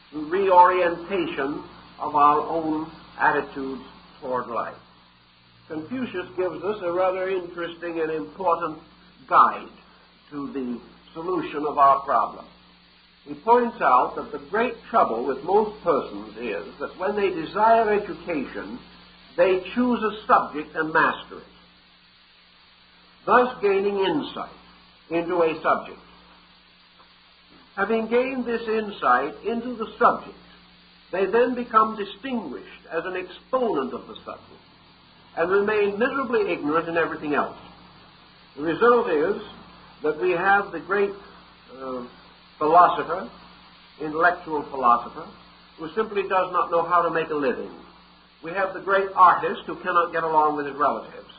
through reorientation of our own attitudes toward life. Confucius gives us a rather interesting and important guide to the solution of our problem. He points out that the great trouble with most persons is that when they desire education, they choose a subject and master it, thus gaining insight into a subject. Having gained this insight into the subject, they then become distinguished as an exponent of the subject and remain miserably ignorant in everything else. The result is that we have the great philosopher, intellectual philosopher, who simply does not know how to make a living. We have the great artist who cannot get along with his relatives.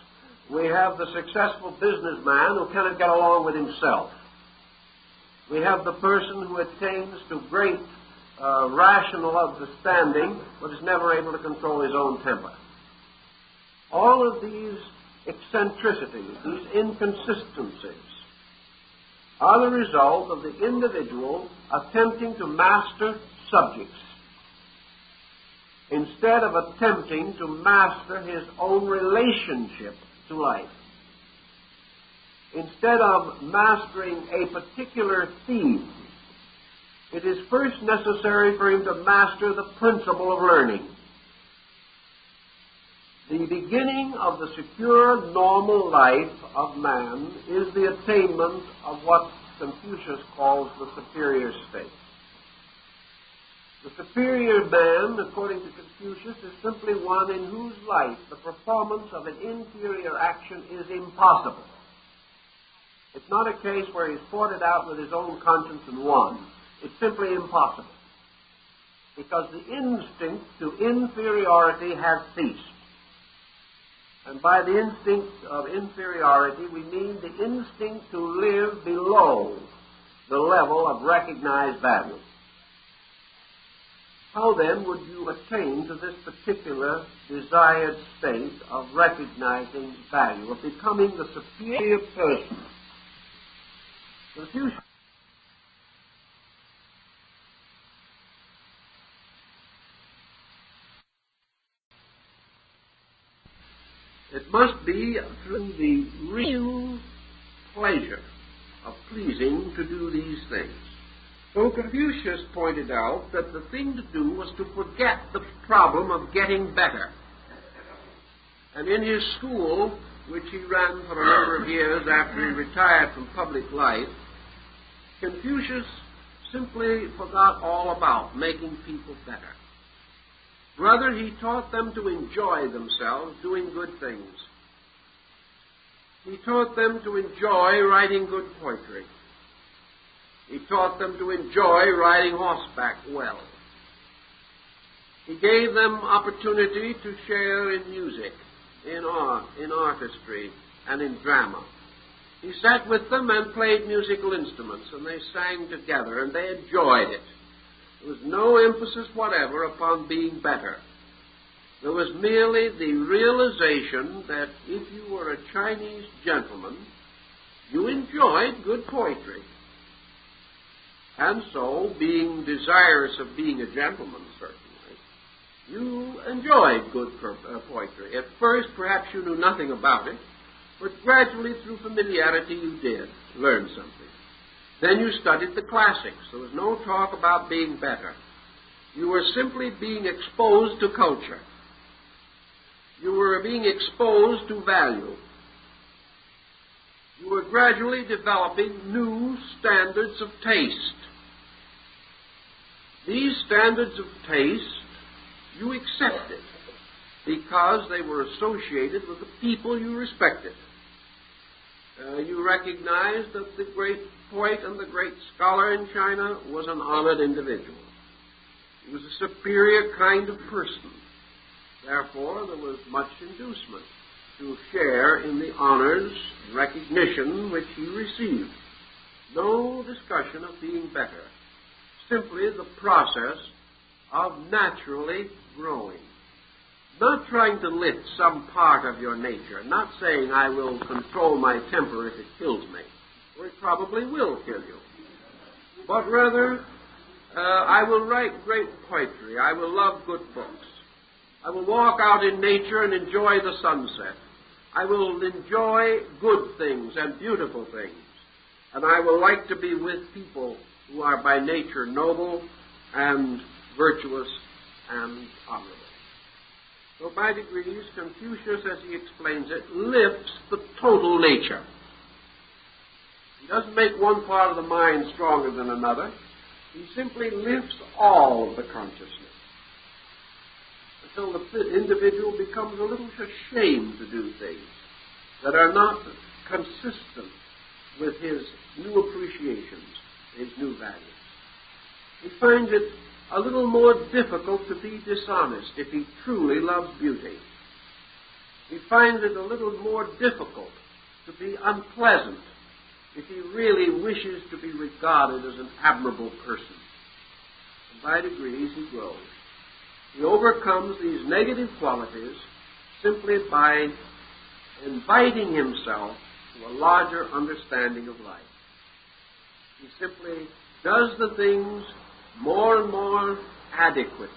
We have the successful businessman who cannot get along with himself. We have the person who attains to great rational understanding but is never able to control his own temper. All of these eccentricities, these inconsistencies, are the result of the individual attempting to master subjects instead of attempting to master his own relationship to life. Instead of mastering a particular theme, it is first necessary for him to master the principle of learning. The beginning of the secure, normal life of man is the attainment of what Confucius calls the superior state. The superior man, according to Confucius, is simply one in whose life the performance of an inferior action is impossible. It's not a case where he's fought it out with his own conscience and won. It's simply impossible, because the instinct to inferiority has ceased. And by the instinct of inferiority, we mean the instinct to live below the level of recognized value. How then would you attain to this particular desired state of recognizing value, of becoming the superior person? Confucius it must be through the real pleasure of pleasing to do these things. So Confucius pointed out that the thing to do was to forget the problem of getting better. And in his school, which he ran for a number of years after he retired from public life, Confucius simply forgot all about making people better. Rather, he taught them to enjoy themselves doing good things. He taught them to enjoy writing good poetry. He taught them to enjoy riding horseback well. He gave them opportunity to share in music, in art, in artistry, and in drama. He sat with them and played musical instruments, and they sang together, and they enjoyed it. There was no emphasis whatever upon being better. There was merely the realization that if you were a Chinese gentleman, you enjoyed good poetry. And so, being desirous of being a gentleman, certainly, you enjoyed good poetry. At first, perhaps you knew nothing about it, but gradually, through familiarity, you did learn something. Then you studied the classics. There was no talk about being better. You were simply being exposed to culture. You were being exposed to value. You were gradually developing new standards of taste. These standards of taste you accepted because they were associated with the people you respected. You recognized that the great poet and the great scholar in China was an honored individual. He was a superior kind of person. Therefore, there was much inducement to share in the honors and recognition which he received. No discussion of being better. Simply the process of naturally growing. Not trying to lift some part of your nature. Not saying, I will control my temper if it kills me. Or it probably will kill you. But rather, I will write great poetry. I will love good books. I will walk out in nature and enjoy the sunset. I will enjoy good things and beautiful things. And I will like to be with people who are by nature noble and virtuous and honorable. So by degrees, Confucius, as he explains it, lifts the total nature. He doesn't make one part of the mind stronger than another. He simply lifts all of the consciousness until the individual becomes a little ashamed to do things that are not consistent with his new appreciations, his new values. He finds it a little more difficult to be dishonest if he truly loves beauty. He finds it a little more difficult to be unpleasant if he really wishes to be regarded as an admirable person. And by degrees he grows. He overcomes these negative qualities simply by inviting himself to a larger understanding of life. He simply does the things more and more adequately,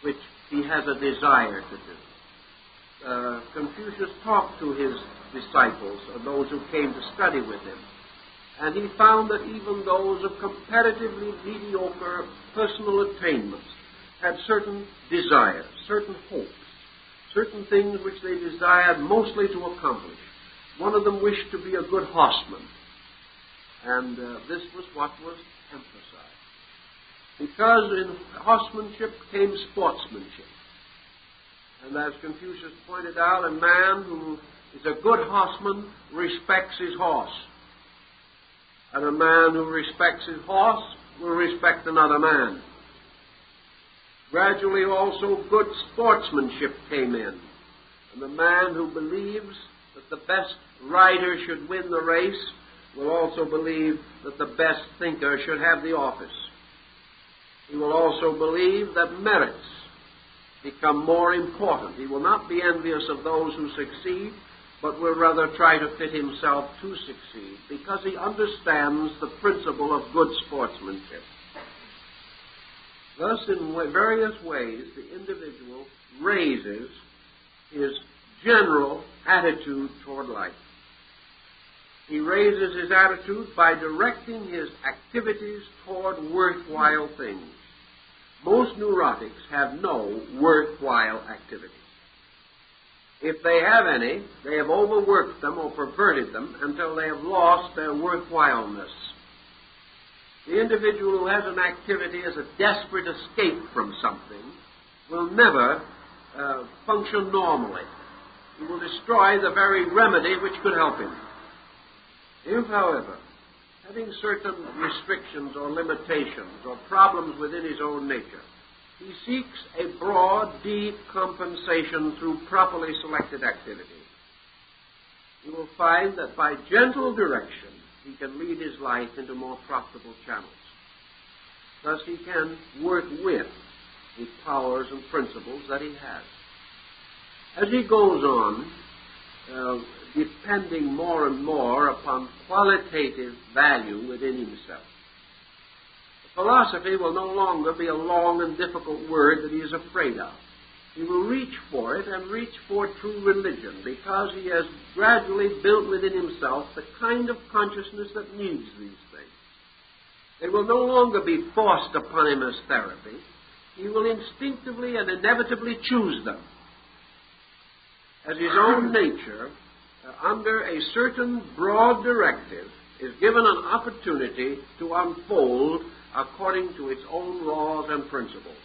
which he has a desire to do. Confucius talked to his disciples, or those who came to study with him, and he found that even those of comparatively mediocre personal attainments had certain desires, certain hopes, certain things which they desired mostly to accomplish. One of them wished to be a good horseman, and this was what was emphasized. Because in horsemanship came sportsmanship. And as Confucius pointed out, a man who is a good horseman respects his horse. And a man who respects his horse will respect another man. Gradually also good sportsmanship came in. And the man who believes that the best rider should win the race will also believe that the best thinker should have the office. He will also believe that merits become more important. He will not be envious of those who succeed, but will rather try to fit himself to succeed, because he understands the principle of good sportsmanship. Thus, in various ways, the individual raises his general attitude toward life. He raises his attitude by directing his activities toward worthwhile things. Most neurotics have no worthwhile activities. If they have any, they have overworked them or perverted them until they have lost their worthwhileness. The individual who has an activity as a desperate escape from something will never function normally. He will destroy the very remedy which could help him. If, however, having certain restrictions or limitations or problems within his own nature, he seeks a broad, deep compensation through properly selected activity, he will find that by gentle direction he can lead his life into more profitable channels. Thus he can work with the powers and principles that he has. As he goes on, depending more and more upon qualitative value within himself, philosophy will no longer be a long and difficult word that he is afraid of. He will reach for it and reach for true religion because he has gradually built within himself the kind of consciousness that needs these things. They will no longer be forced upon him as therapy. He will instinctively and inevitably choose them. As his own nature, under a certain broad directive, is given an opportunity to unfold according to its own laws and principles.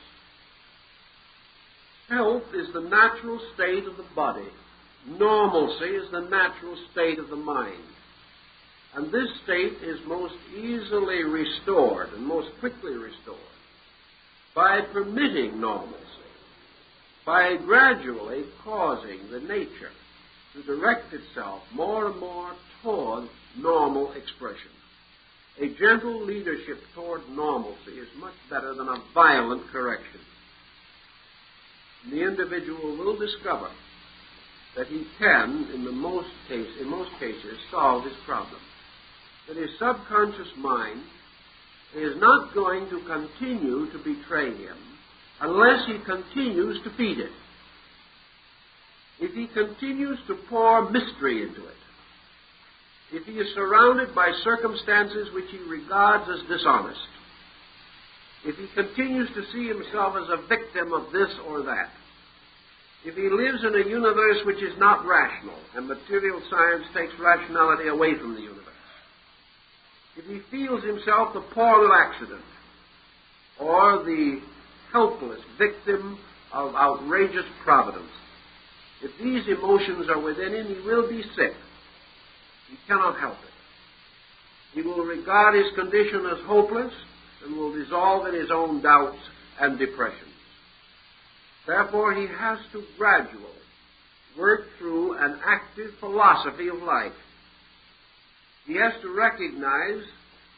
Health is the natural state of the body. Normalcy is the natural state of the mind. And this state is most easily restored and most quickly restored by permitting normalcy, by gradually causing the nature to direct itself more and more toward normal expression. A gentle leadership toward normalcy is much better than a violent correction. The individual will discover that he can, in most cases, solve his problem. That his subconscious mind is not going to continue to betray him unless he continues to feed it. If he continues to pour mystery into it, if he is surrounded by circumstances which he regards as dishonest, if he continues to see himself as a victim of this or that, if he lives in a universe which is not rational, and material science takes rationality away from the universe, if he feels himself the pawn of accident, or the helpless victim of outrageous providence, if these emotions are within him, he will be sick. He cannot help it. He will regard his condition as hopeless and will dissolve in his own doubts and depressions. Therefore, he has to gradually work through an active philosophy of life. He has to recognize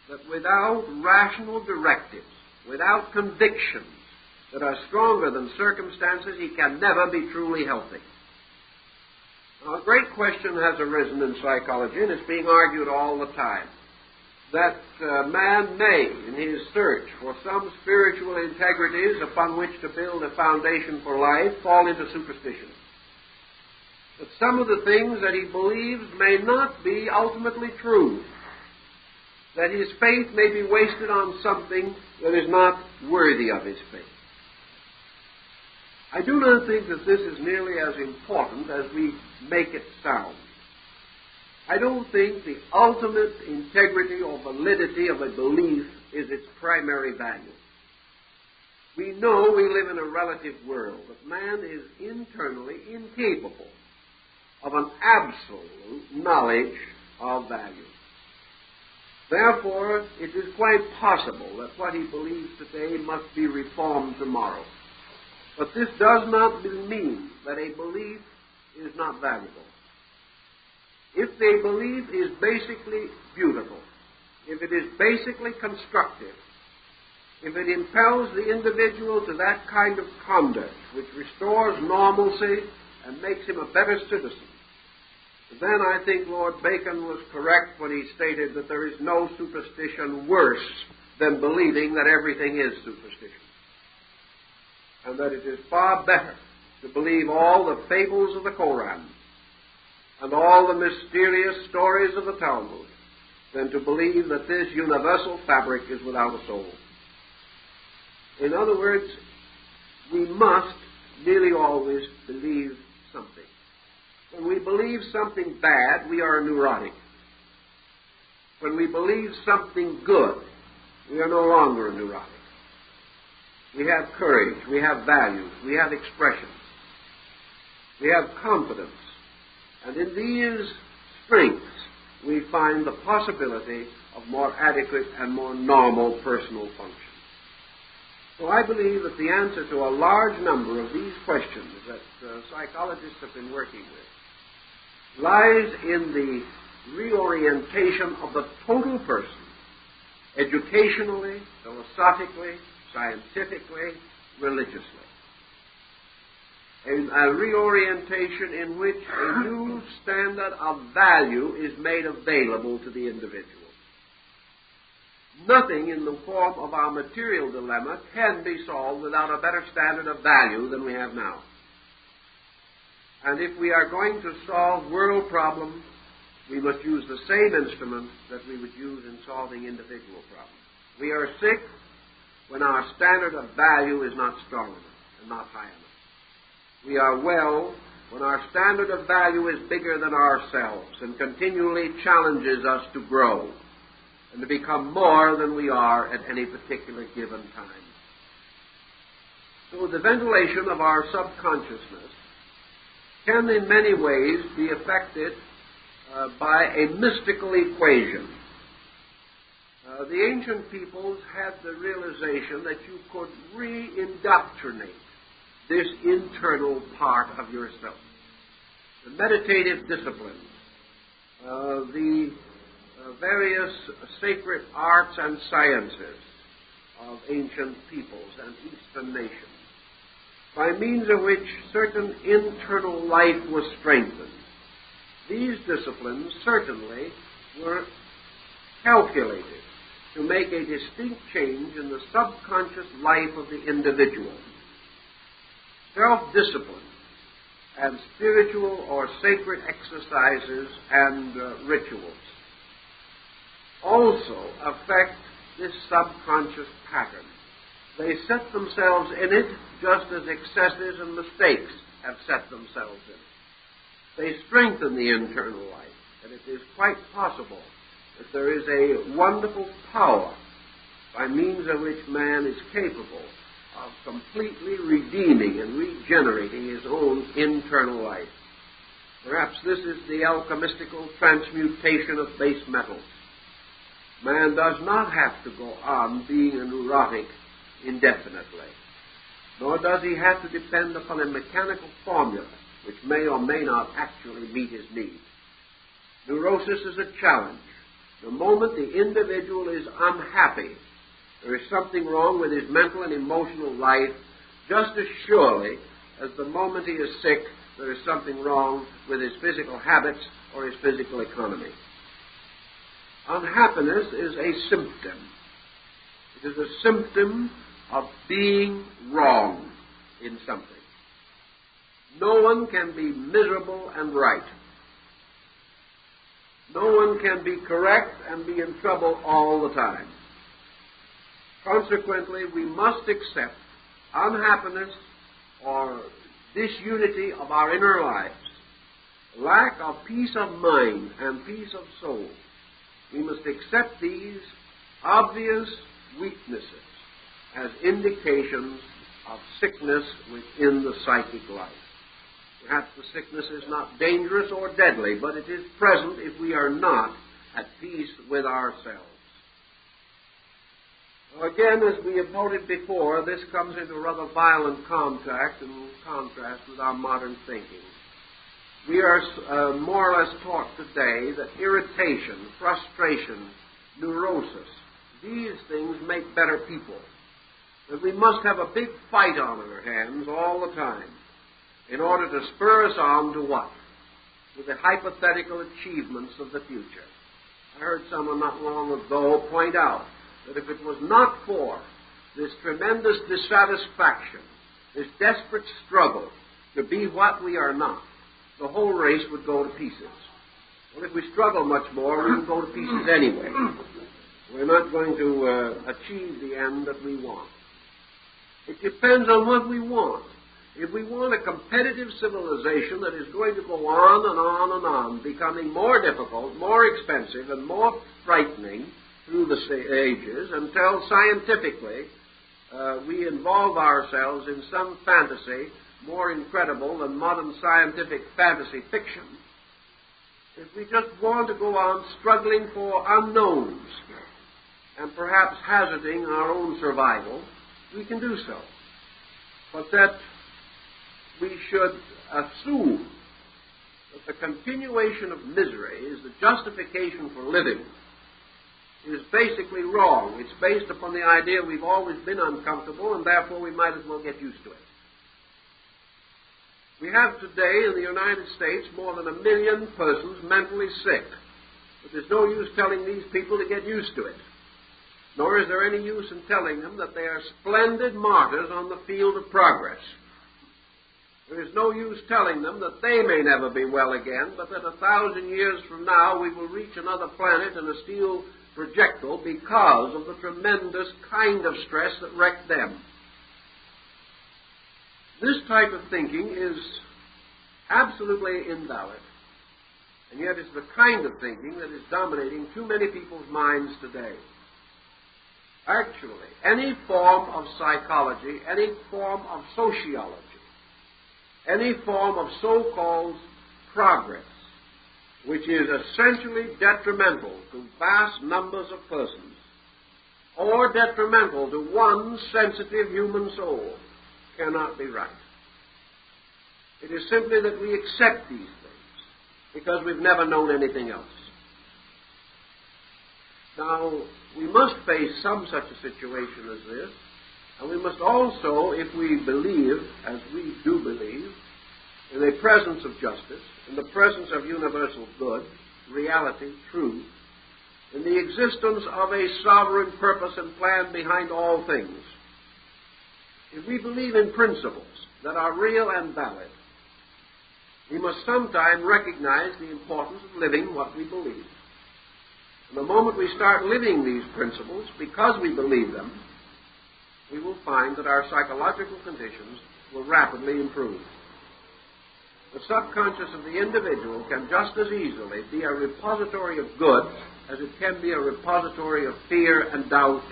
that without rational directives, without convictions that are stronger than circumstances, he can never be truly healthy. Now, a great question has arisen in psychology, and it's being argued all the time, that man may, in his search for some spiritual integrities upon which to build a foundation for life, fall into superstition. That some of the things that he believes may not be ultimately true. That his faith may be wasted on something that is not worthy of his faith. I do not think that this is nearly as important as we make it sound. I don't think the ultimate integrity or validity of a belief is its primary value. We know we live in a relative world, but man is internally incapable of an absolute knowledge of value. Therefore, it is quite possible that what he believes today must be reformed tomorrow. But this does not mean that a belief is not valuable. If the belief is basically beautiful, if it is basically constructive, if it impels the individual to that kind of conduct which restores normalcy and makes him a better citizen, then I think Lord Bacon was correct when he stated that there is no superstition worse than believing that everything is superstition. And that it is far better to believe all the fables of the Koran and all the mysterious stories of the Talmud than to believe that this universal fabric is without a soul. In other words, we must nearly always believe something. When we believe something bad, we are neurotic. When we believe something good, we are no longer neurotic. We have courage, we have values, we have expressions, we have confidence. And in these strengths, we find the possibility of more adequate and more normal personal function. So I believe that the answer to a large number of these questions that psychologists have been working with lies in the reorientation of the total person, educationally, philosophically, scientifically, religiously. A reorientation in which a new standard of value is made available to the individual. Nothing in the form of our material dilemma can be solved without a better standard of value than we have now. And if we are going to solve world problems, we must use the same instrument that we would use in solving individual problems. We are sick when our standard of value is not strong enough and not high enough. We are well when our standard of value is bigger than ourselves and continually challenges us to grow and to become more than we are at any particular given time. So the ventilation of our subconsciousness can in many ways be affected by a mystical equation. The ancient peoples had the realization that you could re-indoctrinate this internal part of yourself. The meditative disciplines, the various sacred arts and sciences of ancient peoples and Eastern nations, by means of which certain internal life was strengthened. These disciplines certainly were calculated to make a distinct change in the subconscious life of the individual. Self-discipline and spiritual or sacred exercises and rituals also affect this subconscious pattern. They set themselves in it just as excesses and mistakes have set themselves in it. They strengthen the internal life, and it is quite possible that there is a wonderful power by means of which man is capable of completely redeeming and regenerating his own internal life. Perhaps this is the alchemistical transmutation of base metals. Man does not have to go on being a neurotic indefinitely, nor does he have to depend upon a mechanical formula which may or may not actually meet his needs. Neurosis is a challenge. The moment the individual is unhappy, there is something wrong with his mental and emotional life, just as surely as the moment he is sick, there is something wrong with his physical habits or his physical economy. Unhappiness is a symptom. It is a symptom of being wrong in something. No one can be miserable and right. No one can be correct and be in trouble all the time. Consequently, we must accept unhappiness or disunity of our inner lives, lack of peace of mind and peace of soul. We must accept these obvious weaknesses as indications of sickness within the psychic life. Perhaps the sickness is not dangerous or deadly, but it is present if we are not at peace with ourselves. Again, as we have noted before, this comes into rather violent contrast with our modern thinking. We are more or less taught today that irritation, frustration, neurosis, these things make better people. That we must have a big fight on our hands all the time in order to spur us on to what? To the hypothetical achievements of the future. I heard someone not long ago point out that if it was not for this tremendous dissatisfaction, this desperate struggle to be what we are not, the whole race would go to pieces. Well, if we struggle much more, we will go to pieces anyway. We're not going to achieve the end that we want. It depends on what we want. If we want a competitive civilization that is going to go on and on and on, becoming more difficult, more expensive, and more frightening through the ages, until scientifically we involve ourselves in some fantasy more incredible than modern scientific fantasy fiction, if we just want to go on struggling for unknowns and perhaps hazarding our own survival, we can do so. But that we should assume that the continuation of misery is the justification for living is basically wrong. It's based upon the idea we've always been uncomfortable and therefore we might as well get used to it. We have today in the United States more than 1 million persons mentally sick. But there's no use telling these people to get used to it. Nor is there any use in telling them that they are splendid martyrs on the field of progress. There is no use telling them that they may never be well again, but that 1,000 years from now we will reach another planet in a steel projectile because of the tremendous kind of stress that wrecked them. This type of thinking is absolutely invalid, and yet it's the kind of thinking that is dominating too many people's minds today. Actually, any form of psychology, any form of sociology, any form of so-called progress, which is essentially detrimental to vast numbers of persons, or detrimental to one sensitive human soul, cannot be right. It is simply that we accept these things because we've never known anything else. Now, we must face some such a situation as this, and we must also, if we believe, as we do believe, in the presence of justice, in the presence of universal good, reality, truth, in the existence of a sovereign purpose and plan behind all things, if we believe in principles that are real and valid, we must sometime recognize the importance of living what we believe. And the moment we start living these principles, because we believe them, we will find that our psychological conditions will rapidly improve. The subconscious of the individual can just as easily be a repository of good as it can be a repository of fear and doubt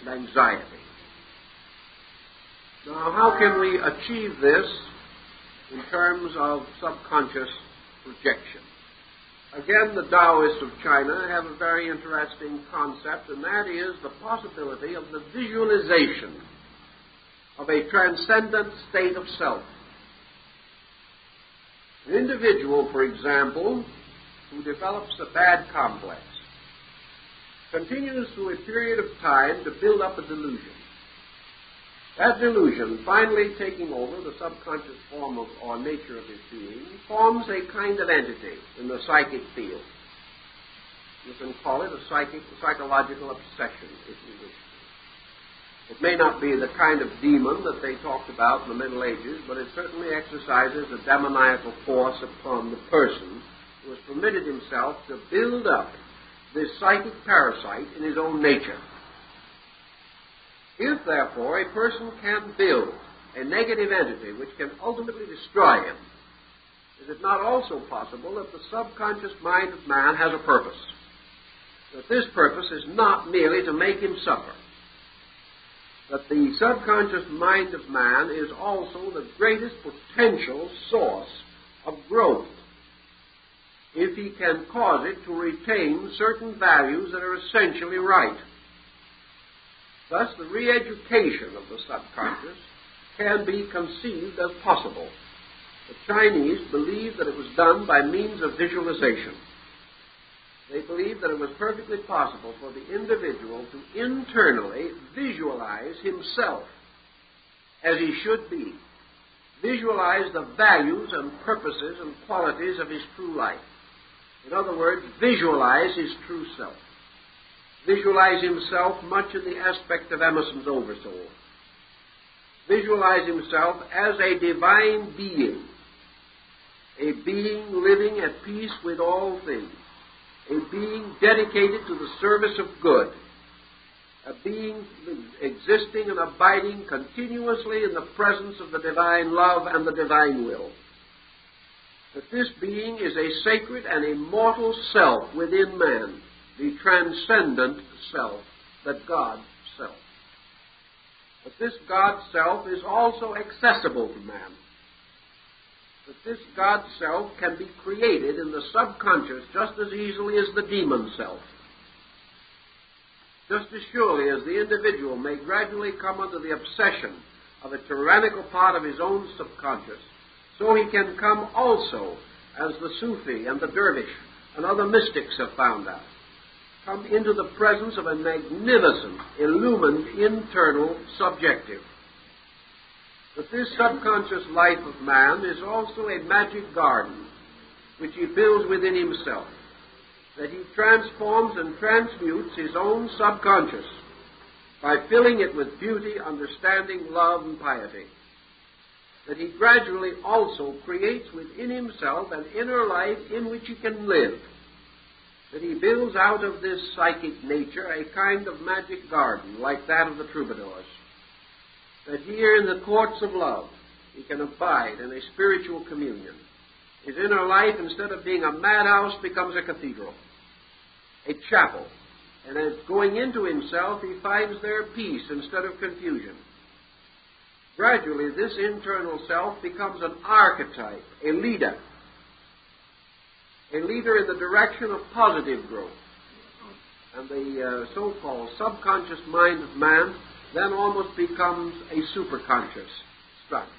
and anxiety. Now, how can we achieve this in terms of subconscious projection? Again, the Taoists of China have a very interesting concept, and that is the possibility of the visualization of a transcendent state of self. An individual, for example, who develops a bad complex, continues through a period of time to build up a delusion. That delusion, finally taking over the subconscious form of or nature of his being, forms a kind of entity in the psychic field. You can call it a psychological obsession, if you wish. It may not be the kind of demon that they talked about in the Middle Ages, but it certainly exercises a demoniacal force upon the person who has permitted himself to build up this psychic parasite in his own nature. If, therefore, a person can build a negative entity which can ultimately destroy him, is it not also possible that the subconscious mind of man has a purpose? That this purpose is not merely to make him suffer. That the subconscious mind of man is also the greatest potential source of growth, if he can cause it to retain certain values that are essentially right. Thus, the re-education of the subconscious can be conceived as possible. The Chinese believed that it was done by means of visualization. They believed that it was perfectly possible for the individual to internally visualize himself as he should be, visualize the values and purposes and qualities of his true life. In other words, visualize his true self. Visualize himself much in the aspect of Emerson's Oversoul. Visualize himself as a divine being, a being living at peace with all things, a being dedicated to the service of good, a being existing and abiding continuously in the presence of the divine love and the divine will. That this being is a sacred and immortal self within man, the transcendent self, the God self. But this God self is also accessible to man. That this God self can be created in the subconscious just as easily as the demon self. Just as surely as the individual may gradually come under the obsession of a tyrannical part of his own subconscious, so he can come also, as the Sufi and the Dervish and other mystics have found out, come into the presence of a magnificent, illumined, internal subjective. But this subconscious life of man is also a magic garden which he builds within himself, that he transforms and transmutes his own subconscious by filling it with beauty, understanding, love, and piety. That he gradually also creates within himself an inner life in which he can live. That he builds out of this psychic nature a kind of magic garden like that of the troubadours. That here in the courts of love he can abide in a spiritual communion. His inner life, instead of being a madhouse, becomes a cathedral, a chapel. And as going into himself, he finds there peace instead of confusion. Gradually, this internal self becomes an archetype, a leader in the direction of positive growth. And the so-called subconscious mind of man then almost becomes a superconscious structure.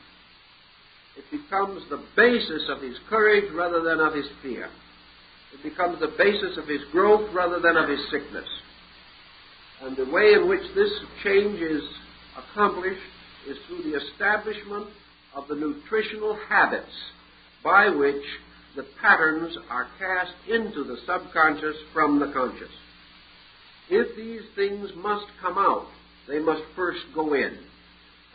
It becomes the basis of his courage rather than of his fear. It becomes the basis of his growth rather than of his sickness. And the way in which this change is accomplished is through the establishment of the nutritional habits by which the patterns are cast into the subconscious from the conscious. If these things must come out, they must first go in.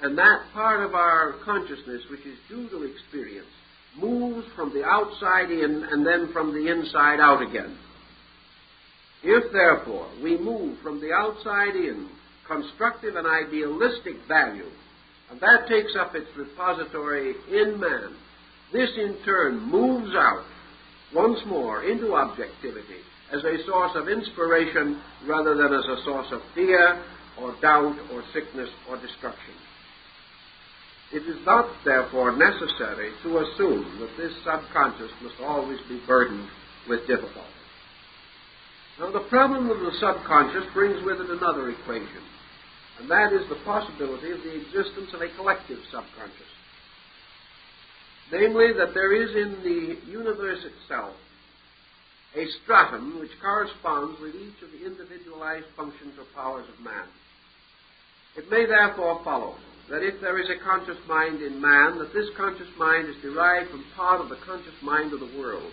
And that part of our consciousness which is due to experience moves from the outside in and then from the inside out again. If, therefore, we move from the outside in constructive and idealistic value, and that takes up its repository in man, this in turn moves out once more into objectivity as a source of inspiration rather than as a source of fear or doubt or sickness or destruction. It is not, therefore, necessary to assume that this subconscious must always be burdened with difficulty. Now, the problem of the subconscious brings with it another equation, and that is the possibility of the existence of a collective subconscious. Namely, that there is in the universe itself a stratum which corresponds with each of the individualized functions or powers of man. It may therefore follow that if there is a conscious mind in man, that this conscious mind is derived from part of the conscious mind of the world.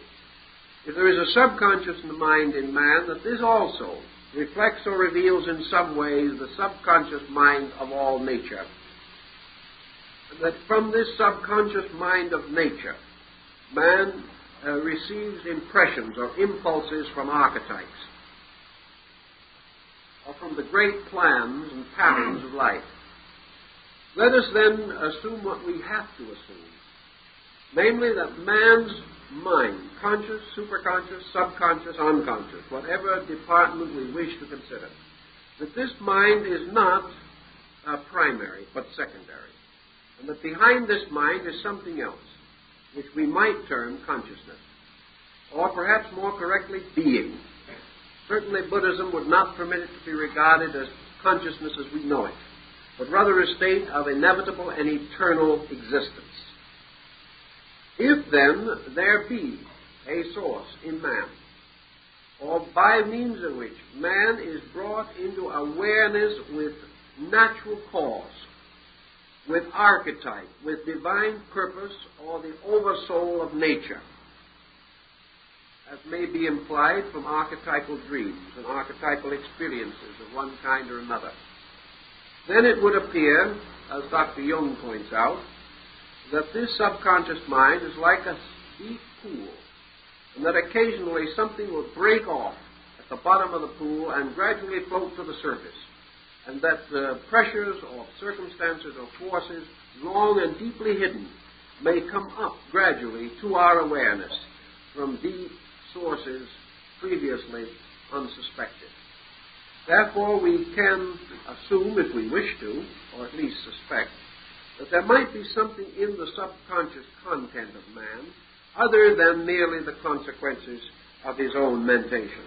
If there is a subconscious mind in man, that this also reflects or reveals in some ways the subconscious mind of all nature. And that from this subconscious mind of nature, man receives impressions or impulses from archetypes, or from the great plans and patterns of life. Let us then assume what we have to assume, namely that man's mind, conscious, superconscious, subconscious, unconscious, whatever department we wish to consider, that this mind is not primary but secondary, and that behind this mind is something else, which we might term consciousness, or perhaps more correctly, being. Certainly Buddhism would not permit it to be regarded as consciousness as we know it, but rather a state of inevitable and eternal existence. If then there be a source in man, or by means of which man is brought into awareness with natural cause, with archetype, with divine purpose, or the oversoul of nature, as may be implied from archetypal dreams and archetypal experiences of one kind or another, then it would appear, as Dr. Jung points out, that this subconscious mind is like a deep pool, and that occasionally something will break off at the bottom of the pool and gradually float to the surface. and that pressures or circumstances or forces long and deeply hidden may come up gradually to our awareness from deep sources previously unsuspected. Therefore, we can assume, if we wish to, or at least suspect, that there might be something in the subconscious content of man other than merely the consequences of his own mentation.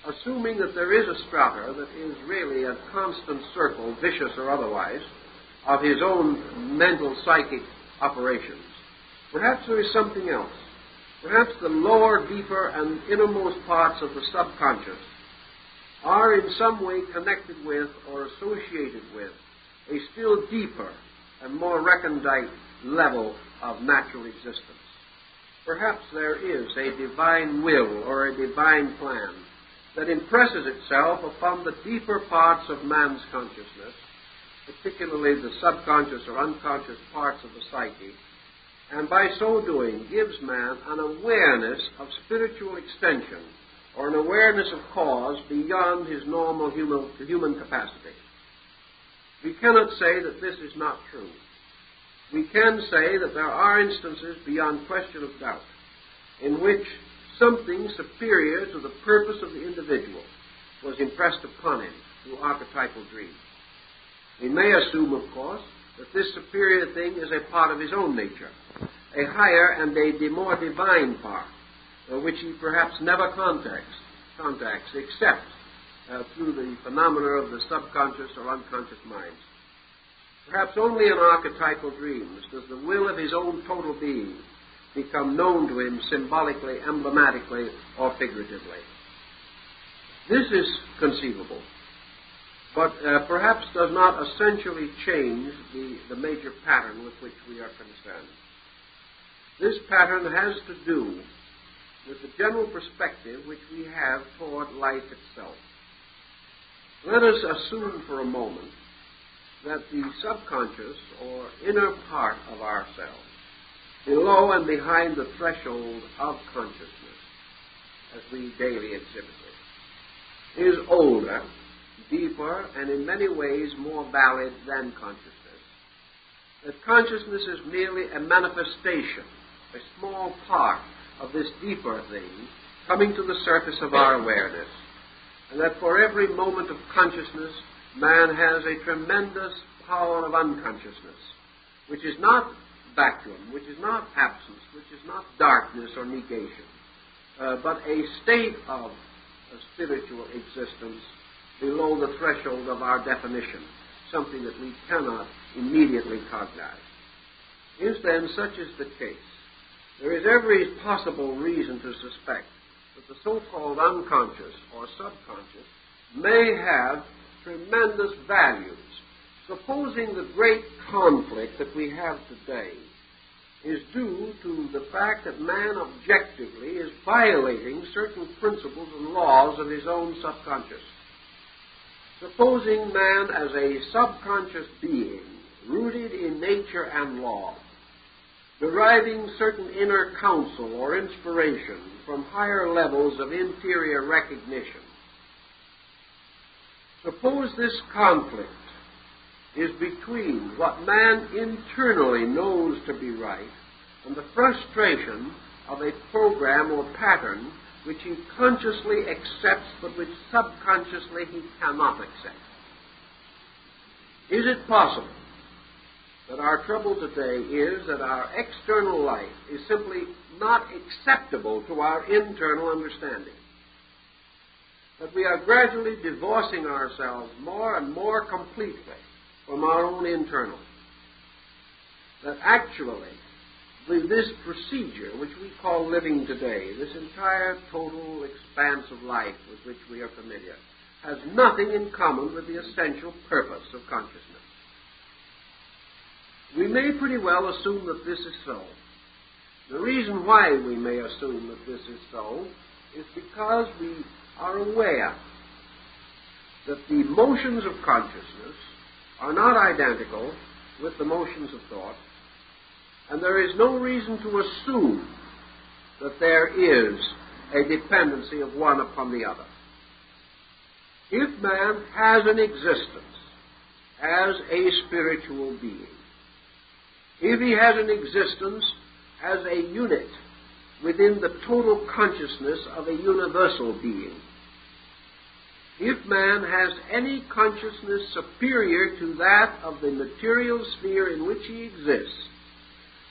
Assuming that there is a strata that is really a constant circle, vicious or otherwise, of his own mental psychic operations, perhaps there is something else. Perhaps the lower, deeper, and innermost parts of the subconscious are in some way connected with or associated with a still deeper and more recondite level of natural existence. Perhaps there is a divine will or a divine plan that impresses itself upon the deeper parts of man's consciousness, particularly the subconscious or unconscious parts of the psyche, and by so doing gives man an awareness of spiritual extension or an awareness of cause beyond his normal human capacity. We cannot say that this is not true. We can say that there are instances beyond question of doubt in which something superior to the purpose of the individual was impressed upon him through archetypal dreams. We may assume, of course, that this superior thing is a part of his own nature, a higher and a more divine part, which he perhaps never contacts except through the phenomena of the subconscious or unconscious minds. Perhaps only in archetypal dreams does the will of his own total being become known to him symbolically, emblematically, or figuratively. This is conceivable, but perhaps does not essentially change the major pattern with which we are concerned. This pattern has to do with the general perspective which we have toward life itself. Let us assume for a moment that the subconscious or inner part of ourselves, below and behind the threshold of consciousness, as we daily exhibit it, is older, deeper, and in many ways more valid than consciousness. That consciousness is merely a manifestation, a small part of this deeper thing coming to the surface of our awareness, and that for every moment of consciousness, man has a tremendous power of unconsciousness, which is not vacuum, which is not absence, which is not darkness or negation, but a state of a spiritual existence below the threshold of our definition, something that we cannot immediately cognize. If then such is the case, there is every possible reason to suspect that the so-called unconscious or subconscious may have tremendous values. Supposing the great conflict that we have today is due to the fact that man objectively is violating certain principles and laws of his own subconscious. Supposing man as a subconscious being, rooted in nature and law, deriving certain inner counsel or inspiration from higher levels of interior recognition. Suppose this conflict is between what man internally knows to be right and the frustration of a program or pattern which he consciously accepts but which subconsciously he cannot accept. Is it possible that our trouble today is that our external life is simply not acceptable to our internal understanding? That we are gradually divorcing ourselves more and more completely from our own internal? That actually, with this procedure, which we call living today, this entire total expanse of life with which we are familiar, has nothing in common with the essential purpose of consciousness? We may pretty well assume that this is so. The reason why we may assume that this is so is because we are aware that the motions of consciousness are not identical with the motions of thought, and there is no reason to assume that there is a dependency of one upon the other. If man has an existence as a spiritual being, if he has an existence as a unit within the total consciousness of a universal being, if man has any consciousness superior to that of the material sphere in which he exists,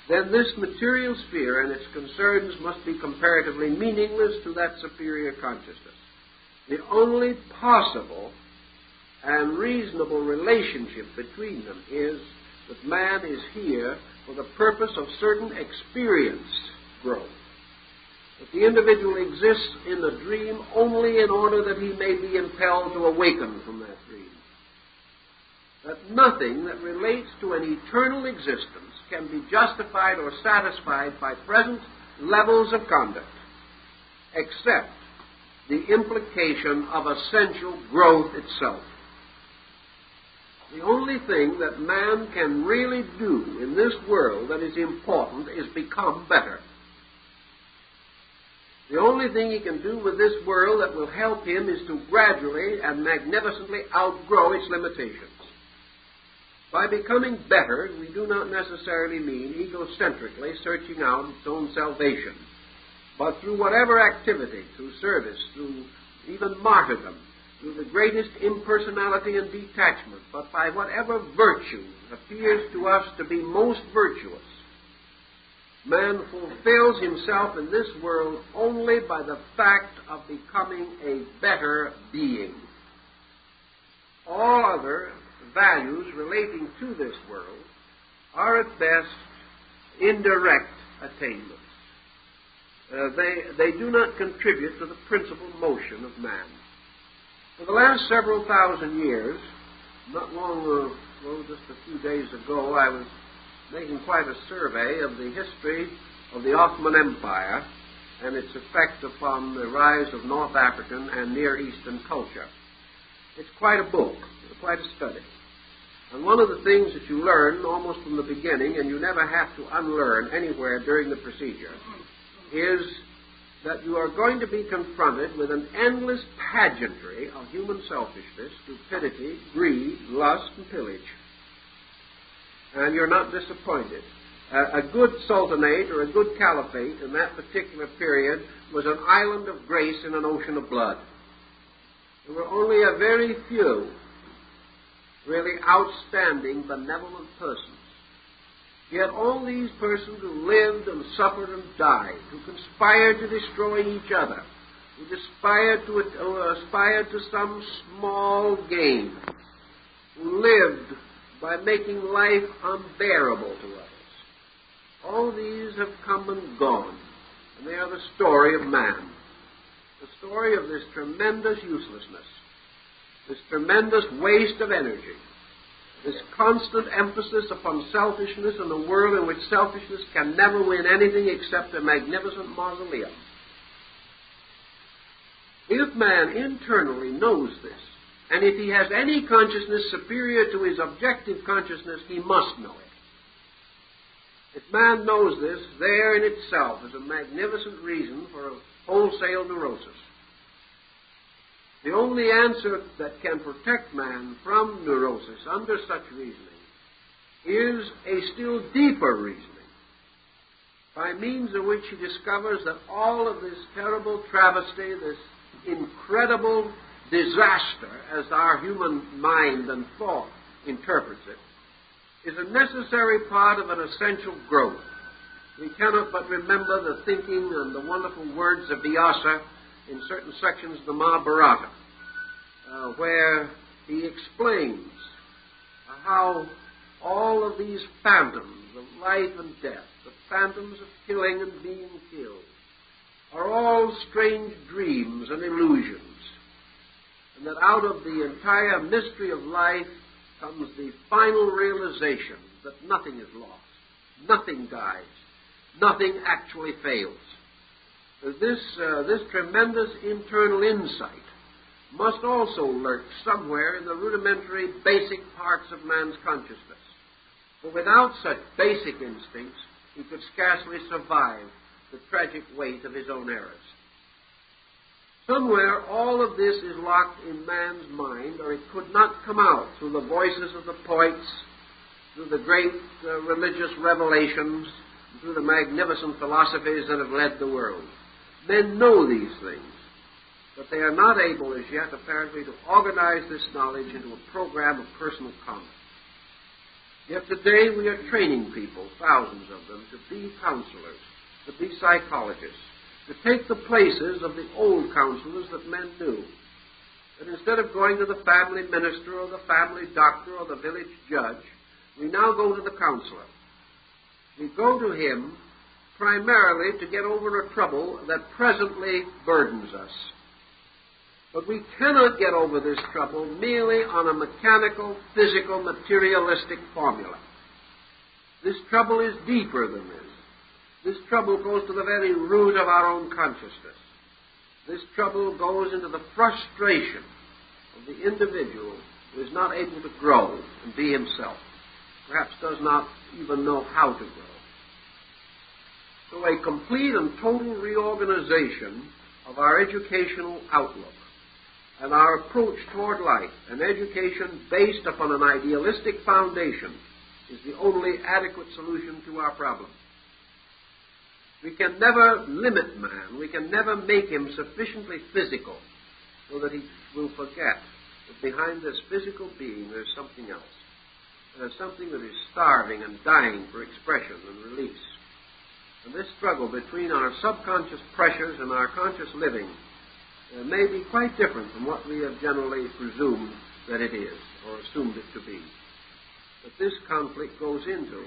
then this material sphere and its concerns must be comparatively meaningless to that superior consciousness. The only possible and reasonable relationship between them is that man is here for the purpose of certain experience growth. That the individual exists in the dream only in order that he may be impelled to awaken from that dream. That nothing that relates to an eternal existence can be justified or satisfied by present levels of conduct, except the implication of essential growth itself. The only thing that man can really do in this world that is important is become better. The only thing he can do with this world that will help him is to gradually and magnificently outgrow its limitations. By becoming better, we do not necessarily mean egocentrically searching out its own salvation, but through whatever activity, through service, through even martyrdom, through the greatest impersonality and detachment, but by whatever virtue appears to us to be most virtuous, man fulfills himself in this world only by the fact of becoming a better being. All other values relating to this world are at best indirect attainments. They do not contribute to the principal motion of man. For the last several thousand years, not long ago, just a few days ago, I was making quite a survey of the history of the Ottoman Empire and its effect upon the rise of North African and Near Eastern culture. It's quite a book, quite a study. And one of the things that you learn almost from the beginning, and you never have to unlearn anywhere during the procedure, is that you are going to be confronted with an endless pageantry of human selfishness, stupidity, greed, lust, and pillage. And you're not disappointed. A good sultanate or a good caliphate in that particular period was an island of grace in an ocean of blood. There were only a very few really outstanding, benevolent persons. Yet all these persons who lived and suffered and died, who conspired to destroy each other, who aspired to some small gain, who lived by making life unbearable to others, all these have come and gone, and they are the story of man, the story of this tremendous uselessness, this tremendous waste of energy, this constant emphasis upon selfishness in a world in which selfishness can never win anything except a magnificent mausoleum. If man internally knows this, and if he has any consciousness superior to his objective consciousness, he must know it. If man knows this, there in itself is a magnificent reason for a wholesale neurosis. The only answer that can protect man from neurosis under such reasoning is a still deeper reasoning, by means of which he discovers that all of this terrible travesty, this incredible disaster, as our human mind and thought interprets it, is a necessary part of an essential growth. We cannot but remember the thinking and the wonderful words of Vyasa in certain sections of the Mahabharata, where he explains how all of these phantoms of life and death, the phantoms of killing and being killed, are all strange dreams and illusions, and that out of the entire mystery of life comes the final realization that nothing is lost, nothing dies, nothing actually fails. This tremendous internal insight must also lurk somewhere in the rudimentary basic parts of man's consciousness. For without such basic instincts, he could scarcely survive the tragic weight of his own errors. Somewhere all of this is locked in man's mind, or it could not come out through the voices of the poets, through the great religious revelations, through the magnificent philosophies that have led the world. Men know these things, but they are not able as yet, apparently, to organize this knowledge into a program of personal conduct. Yet today we are training people, thousands of them, to be counselors, to be psychologists, to take the places of the old counselors that men knew. That instead of going to the family minister or the family doctor or the village judge, we now go to the counselor. We go to him primarily to get over a trouble that presently burdens us. But we cannot get over this trouble merely on a mechanical, physical, materialistic formula. This trouble is deeper than this. This trouble goes to the very root of our own consciousness. This trouble goes into the frustration of the individual who is not able to grow and be himself, perhaps does not even know how to grow. So a complete and total reorganization of our educational outlook and our approach toward life, an education based upon an idealistic foundation, is the only adequate solution to our problem. We can never limit man. We can never make him sufficiently physical so that he will forget that behind this physical being there's something else. There's something that is starving and dying for expression and release. And this struggle between our subconscious pressures and our conscious living may be quite different from what we have generally presumed that it is, or assumed it to be. But this conflict goes into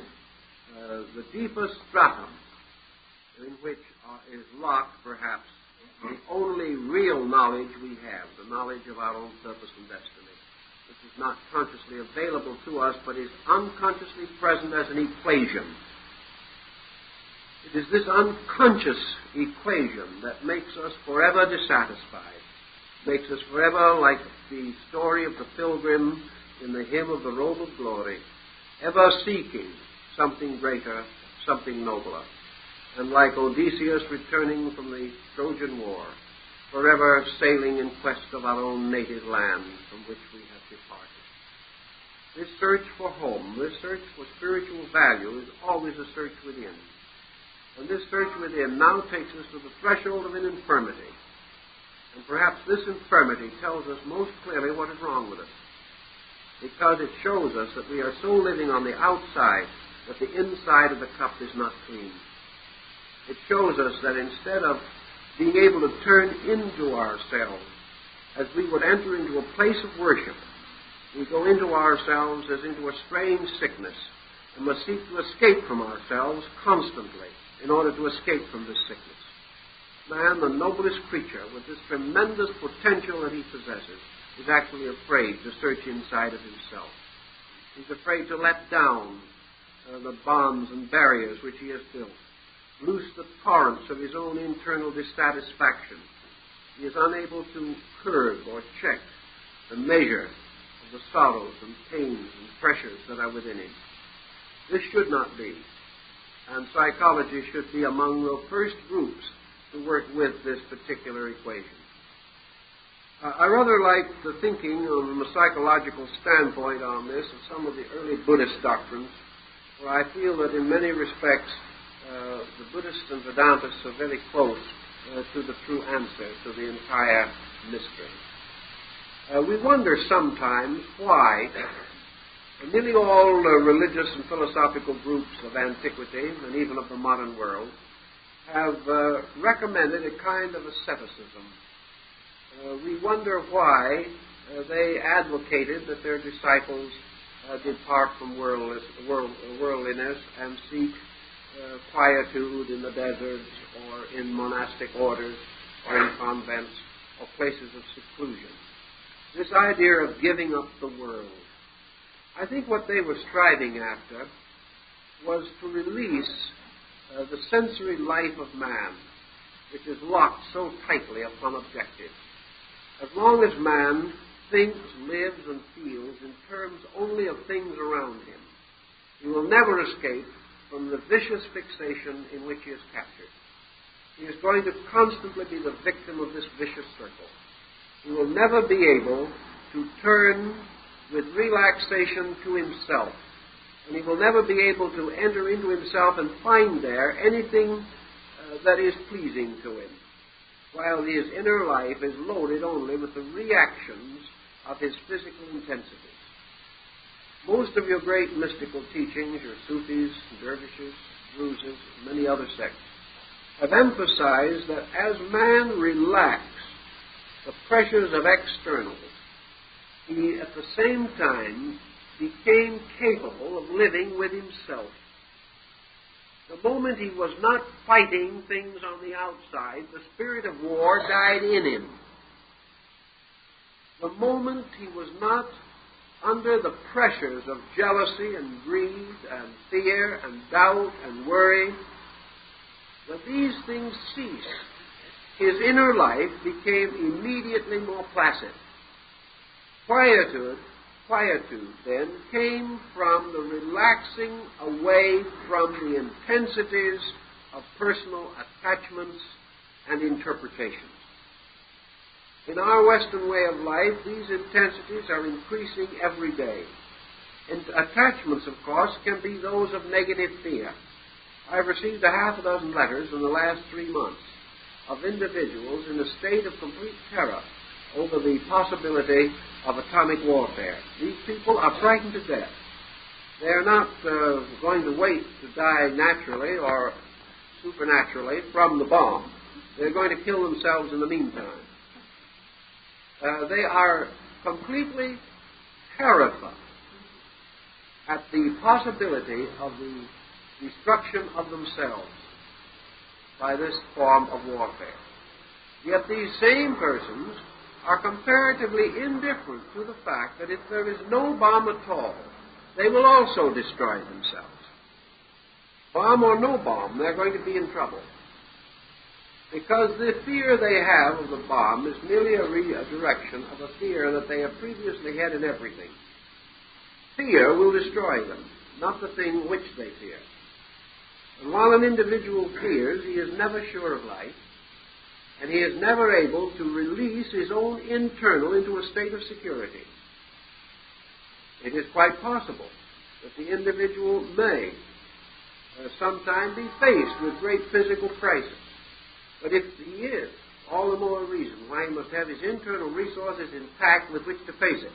the deepest stratum in which is locked, perhaps, the only real knowledge we have, the knowledge of our own purpose and destiny, which is not consciously available to us, but is unconsciously present as an equation. It is this unconscious equation that makes us forever dissatisfied, makes us forever, like the story of the pilgrim in the hymn of the Robe of Glory, ever seeking something greater, something nobler. And like Odysseus returning from the Trojan War, forever sailing in quest of our own native land from which we have departed. This search for home, this search for spiritual value is always a search within. And this search within now takes us to the threshold of an infirmity. And perhaps this infirmity tells us most clearly what is wrong with us, because it shows us that we are so living on the outside that the inside of the cup is not clean. It shows us that instead of being able to turn into ourselves as we would enter into a place of worship, we go into ourselves as into a strange sickness and must seek to escape from ourselves constantly in order to escape from this sickness. Man, the noblest creature, with this tremendous potential that he possesses, is actually afraid to search inside of himself. He's afraid to let down the bonds and barriers which he has built, loose the torrents of his own internal dissatisfaction. He is unable to curb or check the measure of the sorrows and pains and pressures that are within him. This should not be, and psychology should be among the first groups to work with this particular equation. I rather like the thinking from a psychological standpoint on this of some of the early Buddhist doctrines, where I feel that in many respects the Buddhists and Vedantists are very close to the true answer to the entire mystery. We wonder sometimes why nearly all religious and philosophical groups of antiquity and even of the modern world have recommended a kind of asceticism. We wonder why they advocated that their disciples depart from worldliness and seek quietude in the deserts or in monastic orders or in convents or places of seclusion. This idea of giving up the world. I think what they were striving after was to release the sensory life of man, which is locked so tightly upon objectives. As long as man thinks, lives, and feels in terms only of things around him, he will never escape from the vicious fixation in which he is captured. he is going to constantly be the victim of this vicious circle. He will never be able to turn with relaxation to himself, and he will never be able to enter into himself and find there anything that is pleasing to him, while his inner life is loaded only with the reactions of his physical intensities. Most of your great mystical teachings, your Sufis, dervishes, Druzes, and many other sects, have emphasized that as man relaxed the pressures of externals, he at the same time became capable of living with himself. The moment he was not fighting things on the outside, the spirit of war died in him. The moment he was not under the pressures of jealousy and greed and fear and doubt and worry, when these things ceased, his inner life became immediately more placid. Quietude, then, came from the relaxing away from the intensities of personal attachments and interpretations. In our Western way of life, these intensities are increasing every day. And attachments, of course, can be those of negative fear. I've received a half a dozen letters in the last 3 months of individuals in a state of complete terror over the possibility of atomic warfare. These people are frightened to death. They are not going to wait to die naturally or supernaturally from the bomb. They're going to kill themselves in the meantime. They are completely terrified at the possibility of the destruction of themselves by this form of warfare. Yet these same persons are comparatively indifferent to the fact that if there is no bomb at all, they will also destroy themselves. Bomb or no bomb, they're going to be in trouble. Because the fear they have of the bomb is merely a redirection of a fear that they have previously had in everything. Fear will destroy them, not the thing which they fear. And while an individual fears, he is never sure of life, and he is never able to release his own internal into a state of security. It is quite possible that the individual may sometime be faced with great physical crisis. But if he is, all the more reason why he must have his internal resources intact with which to face it.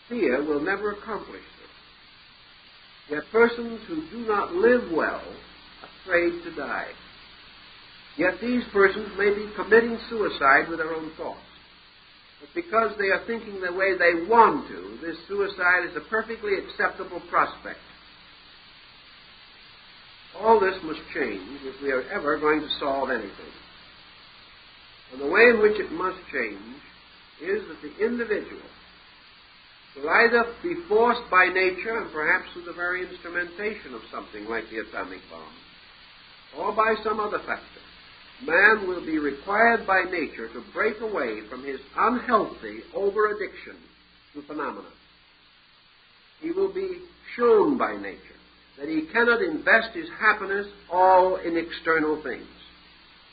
Fear will never accomplish this. Yet persons who do not live well are afraid to die. Yet these persons may be committing suicide with their own thoughts. But because they are thinking the way they want to, this suicide is a perfectly acceptable prospect. All this must change if we are ever going to solve anything. And the way in which it must change is that the individual will either be forced by nature, and perhaps through the very instrumentation of something like the atomic bomb, or by some other factor. Man will be required by nature to break away from his unhealthy over-addiction to phenomena. He will be shown by nature that he cannot invest his happiness all in external things.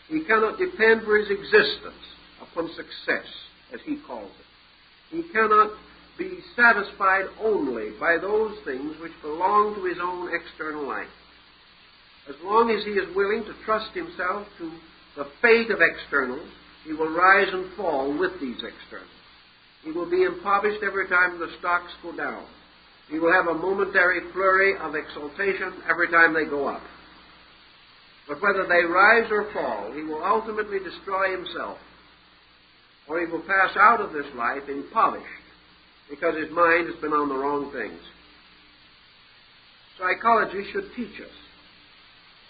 He cannot depend for his existence upon success, as he calls it. He cannot be satisfied only by those things which belong to his own external life. As long as he is willing to trust himself to the fate of externals, he will rise and fall with these externals. He will be impoverished every time the stocks go down. He will have a momentary flurry of exultation every time they go up. But whether they rise or fall, he will ultimately destroy himself, or he will pass out of this life impoverished because his mind has been on the wrong things. Psychology should teach us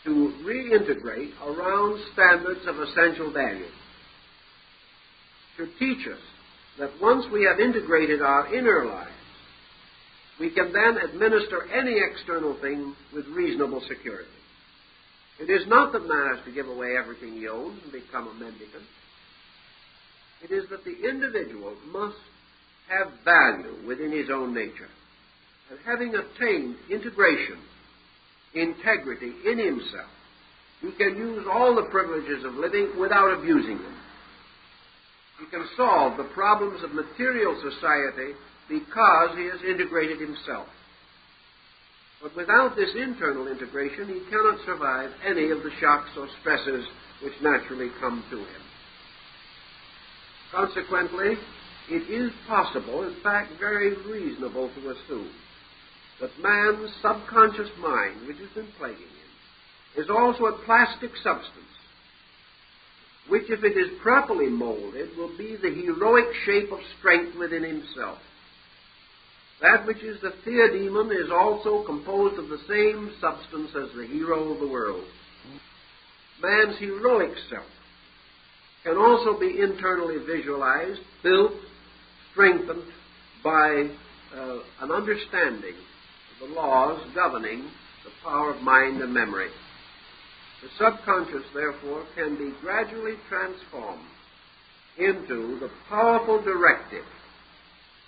to reintegrate around standards of essential value. Should teach us that once we have integrated our inner lives, we can then administer any external thing with reasonable security. It is not that man has to give away everything he owns and become a mendicant. It is that the individual must have value within his own nature. And having attained integration, integrity in himself, He can use all the privileges of living without abusing them. He can solve the problems of material society because he has integrated himself. But without this internal integration, he cannot survive any of the shocks or stresses which naturally come to him. Consequently, it is possible, in fact very reasonable, to assume that man's subconscious mind, which has been plaguing him, is also a plastic substance, which, if it is properly molded, will be the heroic shape of strength within himself. That which is the fear demon is also composed of the same substance as the hero of the world. Man's heroic self can also be internally visualized, built, strengthened by an understanding of the laws governing the power of mind and memory. The subconscious, therefore, can be gradually transformed into the powerful directive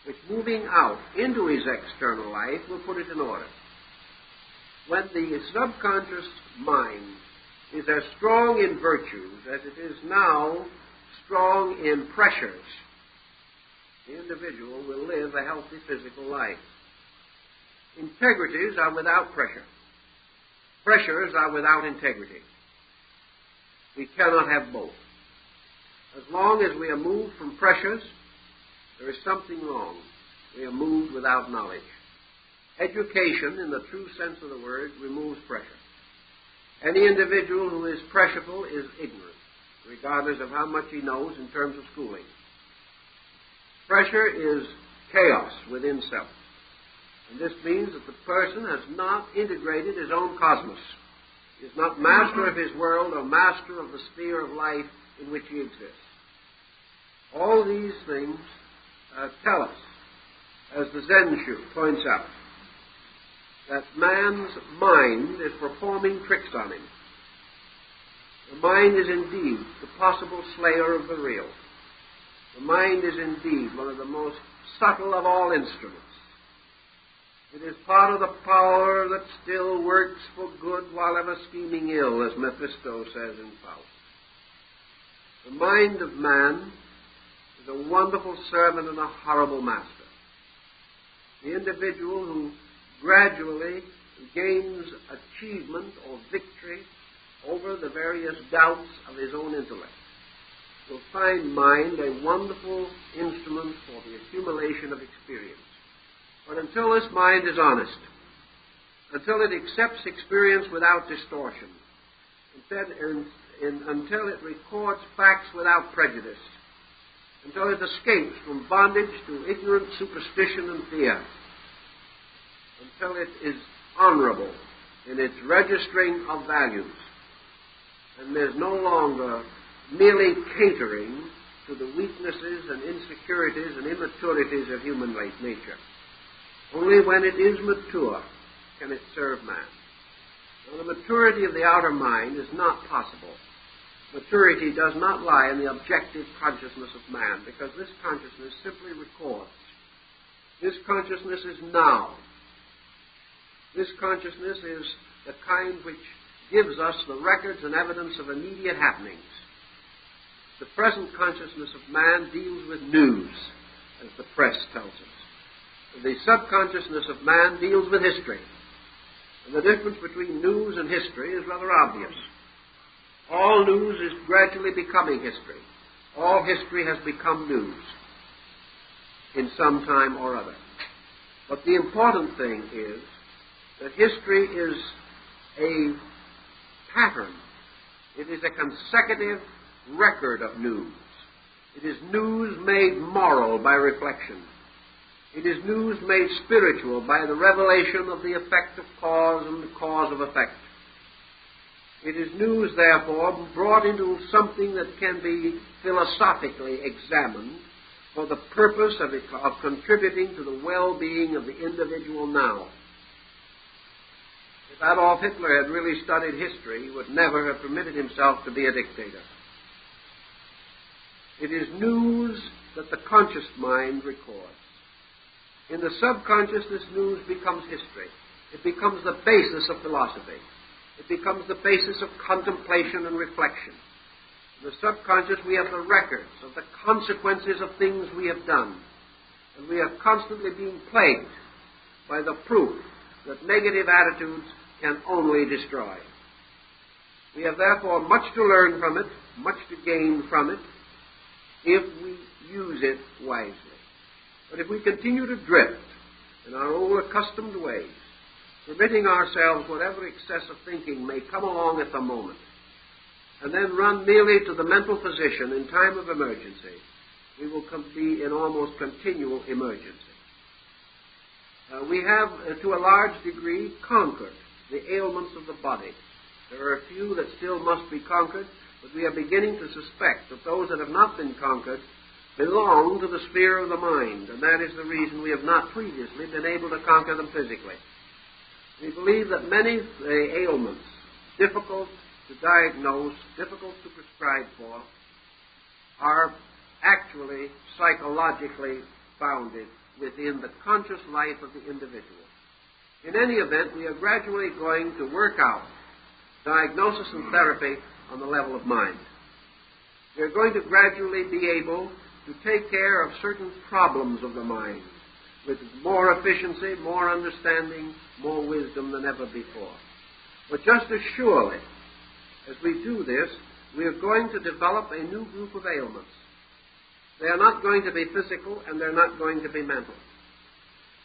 which, moving out into his external life, will put it in order. When the subconscious mind is as strong in virtues as it is now strong in pressures, the individual will live a healthy physical life. Integrities are without pressure. Pressures are without integrity. We cannot have both. As long as we are moved from pressures, there is something wrong. We are moved without knowledge. Education, in the true sense of the word, removes pressure. Any individual who is pressureful is ignorant, regardless of how much he knows in terms of schooling. Pressure is chaos within self. And this means that the person has not integrated his own cosmos. He is not master of his world or master of the sphere of life in which he exists. All these things tell us, as the Zen-shu points out, that man's mind is performing tricks on him. The mind is indeed the possible slayer of the real. The mind is indeed one of the most subtle of all instruments. It is part of the power that still works for good while ever scheming ill, as Mephisto says in Faust. The mind of man is a wonderful servant and a horrible master. The individual who gradually gains achievement or victory over the various doubts of his own intellect will find mind a wonderful instrument for the accumulation of experience. But until this mind is honest, until it accepts experience without distortion, until it records facts without prejudice, until it escapes from bondage to ignorant superstition and fear, until it is honorable in its registering of values, and there's no longer merely catering to the weaknesses and insecurities and immaturities of human nature. Only when it is mature can it serve man. Now, the maturity of the outer mind is not possible. Maturity does not lie in the objective consciousness of man, because this consciousness simply records. This consciousness is now. This consciousness is the kind which gives us the records and evidence of immediate happenings. The present consciousness of man deals with news, as the press tells us. The subconsciousness of man deals with history. And the difference between news and history is rather obvious. All news is gradually becoming history. All history has become news in some time or other. But the important thing is that history is a pattern. It is a consecutive record of news. It is news made moral by reflection. It is news made spiritual by the revelation of the effect of cause and the cause of effect. It is news, therefore, brought into something that can be philosophically examined for the purpose of contributing to the well-being of the individual now. If Adolf Hitler had really studied history, he would never have permitted himself to be a dictator. It is news that the conscious mind records. In the subconscious, this news becomes history. It becomes the basis of philosophy. It becomes the basis of contemplation and reflection. In the subconscious, we have the records of the consequences of things we have done. And we are constantly being plagued by the proof that negative attitudes can only destroy. We have therefore much to learn from it, much to gain from it, if we use it wisely. But if we continue to drift in our old accustomed ways, permitting ourselves whatever excess of thinking may come along at the moment, and then run merely to the mental physician in time of emergency, we will be in almost continual emergency. We have, to a large degree, conquered the ailments of the body. There are a few that still must be conquered, but we are beginning to suspect that those that have not been conquered belong to the sphere of the mind, and that is the reason we have not previously been able to conquer them physically. We believe that many ailments, difficult to diagnose, difficult to prescribe for, are actually psychologically founded within the conscious life of the individual. In any event, we are gradually going to work out diagnosis and therapy on the level of mind. We are going to gradually be able to take care of certain problems of the mind with more efficiency, more understanding, more wisdom than ever before. But just as surely as we do this, we are going to develop a new group of ailments. They are not going to be physical, and they're not going to be mental.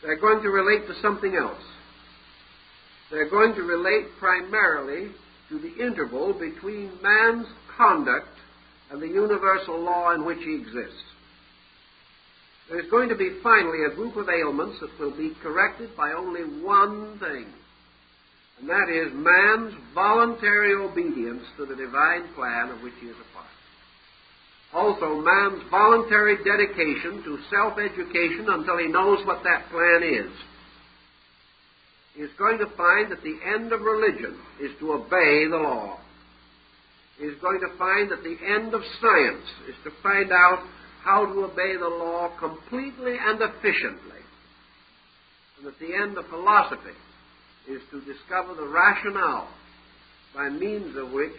They're going to relate to something else. They're going to relate primarily to the interval between man's conduct and the universal law in which he exists. There's going to be finally a group of ailments that will be corrected by only one thing, and that is man's voluntary obedience to the divine plan of which he is a part. Also, man's voluntary dedication to self-education until he knows what that plan is. He is going to find that the end of religion is to obey the law. He is going to find that the end of science is to find out how to obey the law completely and efficiently. And that the end of philosophy is to discover the rationale by means of which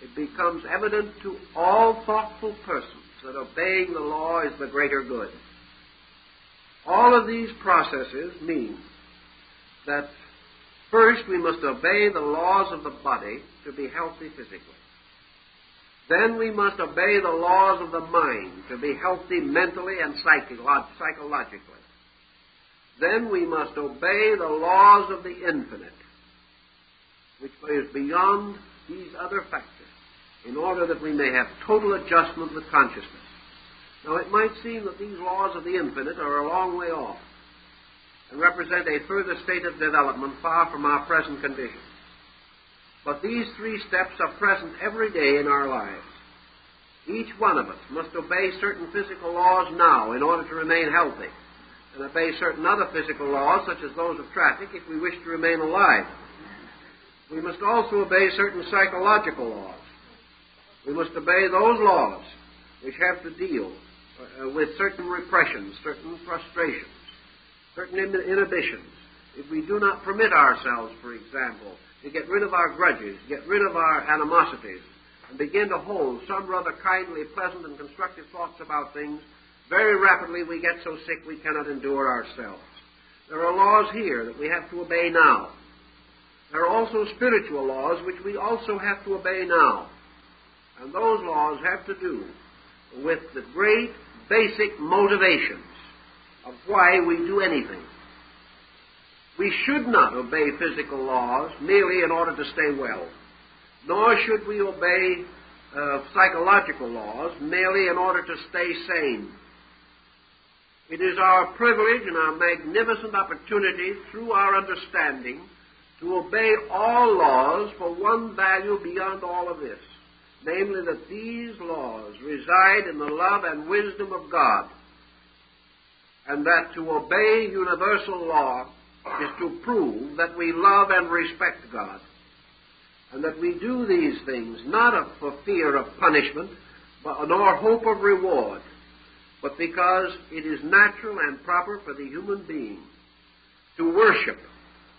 it becomes evident to all thoughtful persons that obeying the law is the greater good. All of these processes mean that first we must obey the laws of the body to be healthy physically. Then we must obey the laws of the mind to be healthy mentally and psychologically. Then we must obey the laws of the infinite, which is beyond these other factors, in order that we may have total adjustment with consciousness. Now, it might seem that these laws of the infinite are a long way off and represent a further state of development far from our present condition. But these three steps are present every day in our lives. Each one of us must obey certain physical laws now in order to remain healthy, and obey certain other physical laws, such as those of traffic, if we wish to remain alive. We must also obey certain psychological laws. We must obey those laws which have to deal with certain repressions, certain frustrations, certain inhibitions. If we do not permit ourselves, for example, to get rid of our grudges, get rid of our animosities, and begin to hold some rather kindly, pleasant, and constructive thoughts about things, very rapidly we get so sick we cannot endure ourselves. There are laws here that we have to obey now. There are also spiritual laws which we also have to obey now. And those laws have to do with the great basic motivations of why we do anything. We should not obey physical laws merely in order to stay well, nor should we obey psychological laws merely in order to stay sane. It is our privilege and our magnificent opportunity through our understanding to obey all laws for one value beyond all of this, namely that these laws reside in the love and wisdom of God, and that to obey universal law is to prove that we love and respect God, and that we do these things not for fear of punishment, nor hope of reward, but because it is natural and proper for the human being to worship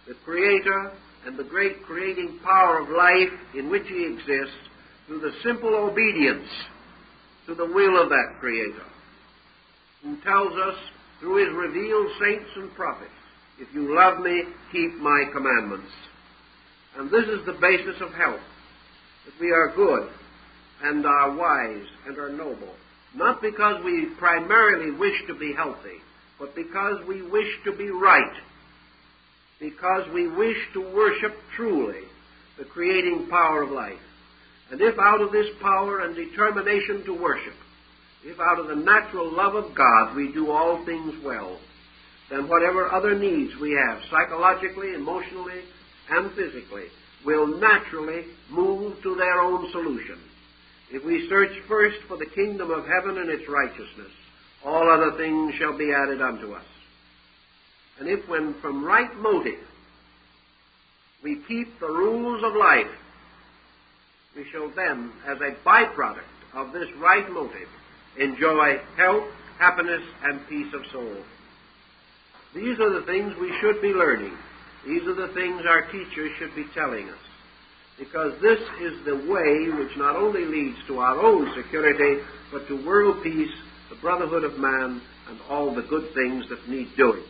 the Creator and the great creating power of life in which he exists through the simple obedience to the will of that Creator, who tells us through his revealed saints and prophets, if you love me, keep my commandments. And this is the basis of health, that we are good and are wise and are noble, not because we primarily wish to be healthy, but because we wish to be right, because we wish to worship truly the creating power of life. And if out of this power and determination to worship, if out of the natural love of God we do all things well, then whatever other needs we have, psychologically, emotionally, and physically, will naturally move to their own solution. If we search first for the kingdom of heaven and its righteousness, all other things shall be added unto us. And if, when from right motive, we keep the rules of life, we shall then, as a byproduct of this right motive, enjoy health, happiness, and peace of soul. These are the things we should be learning. These are the things our teachers should be telling us. Because this is the way which not only leads to our own security, but to world peace, the brotherhood of man, and all the good things that need doing.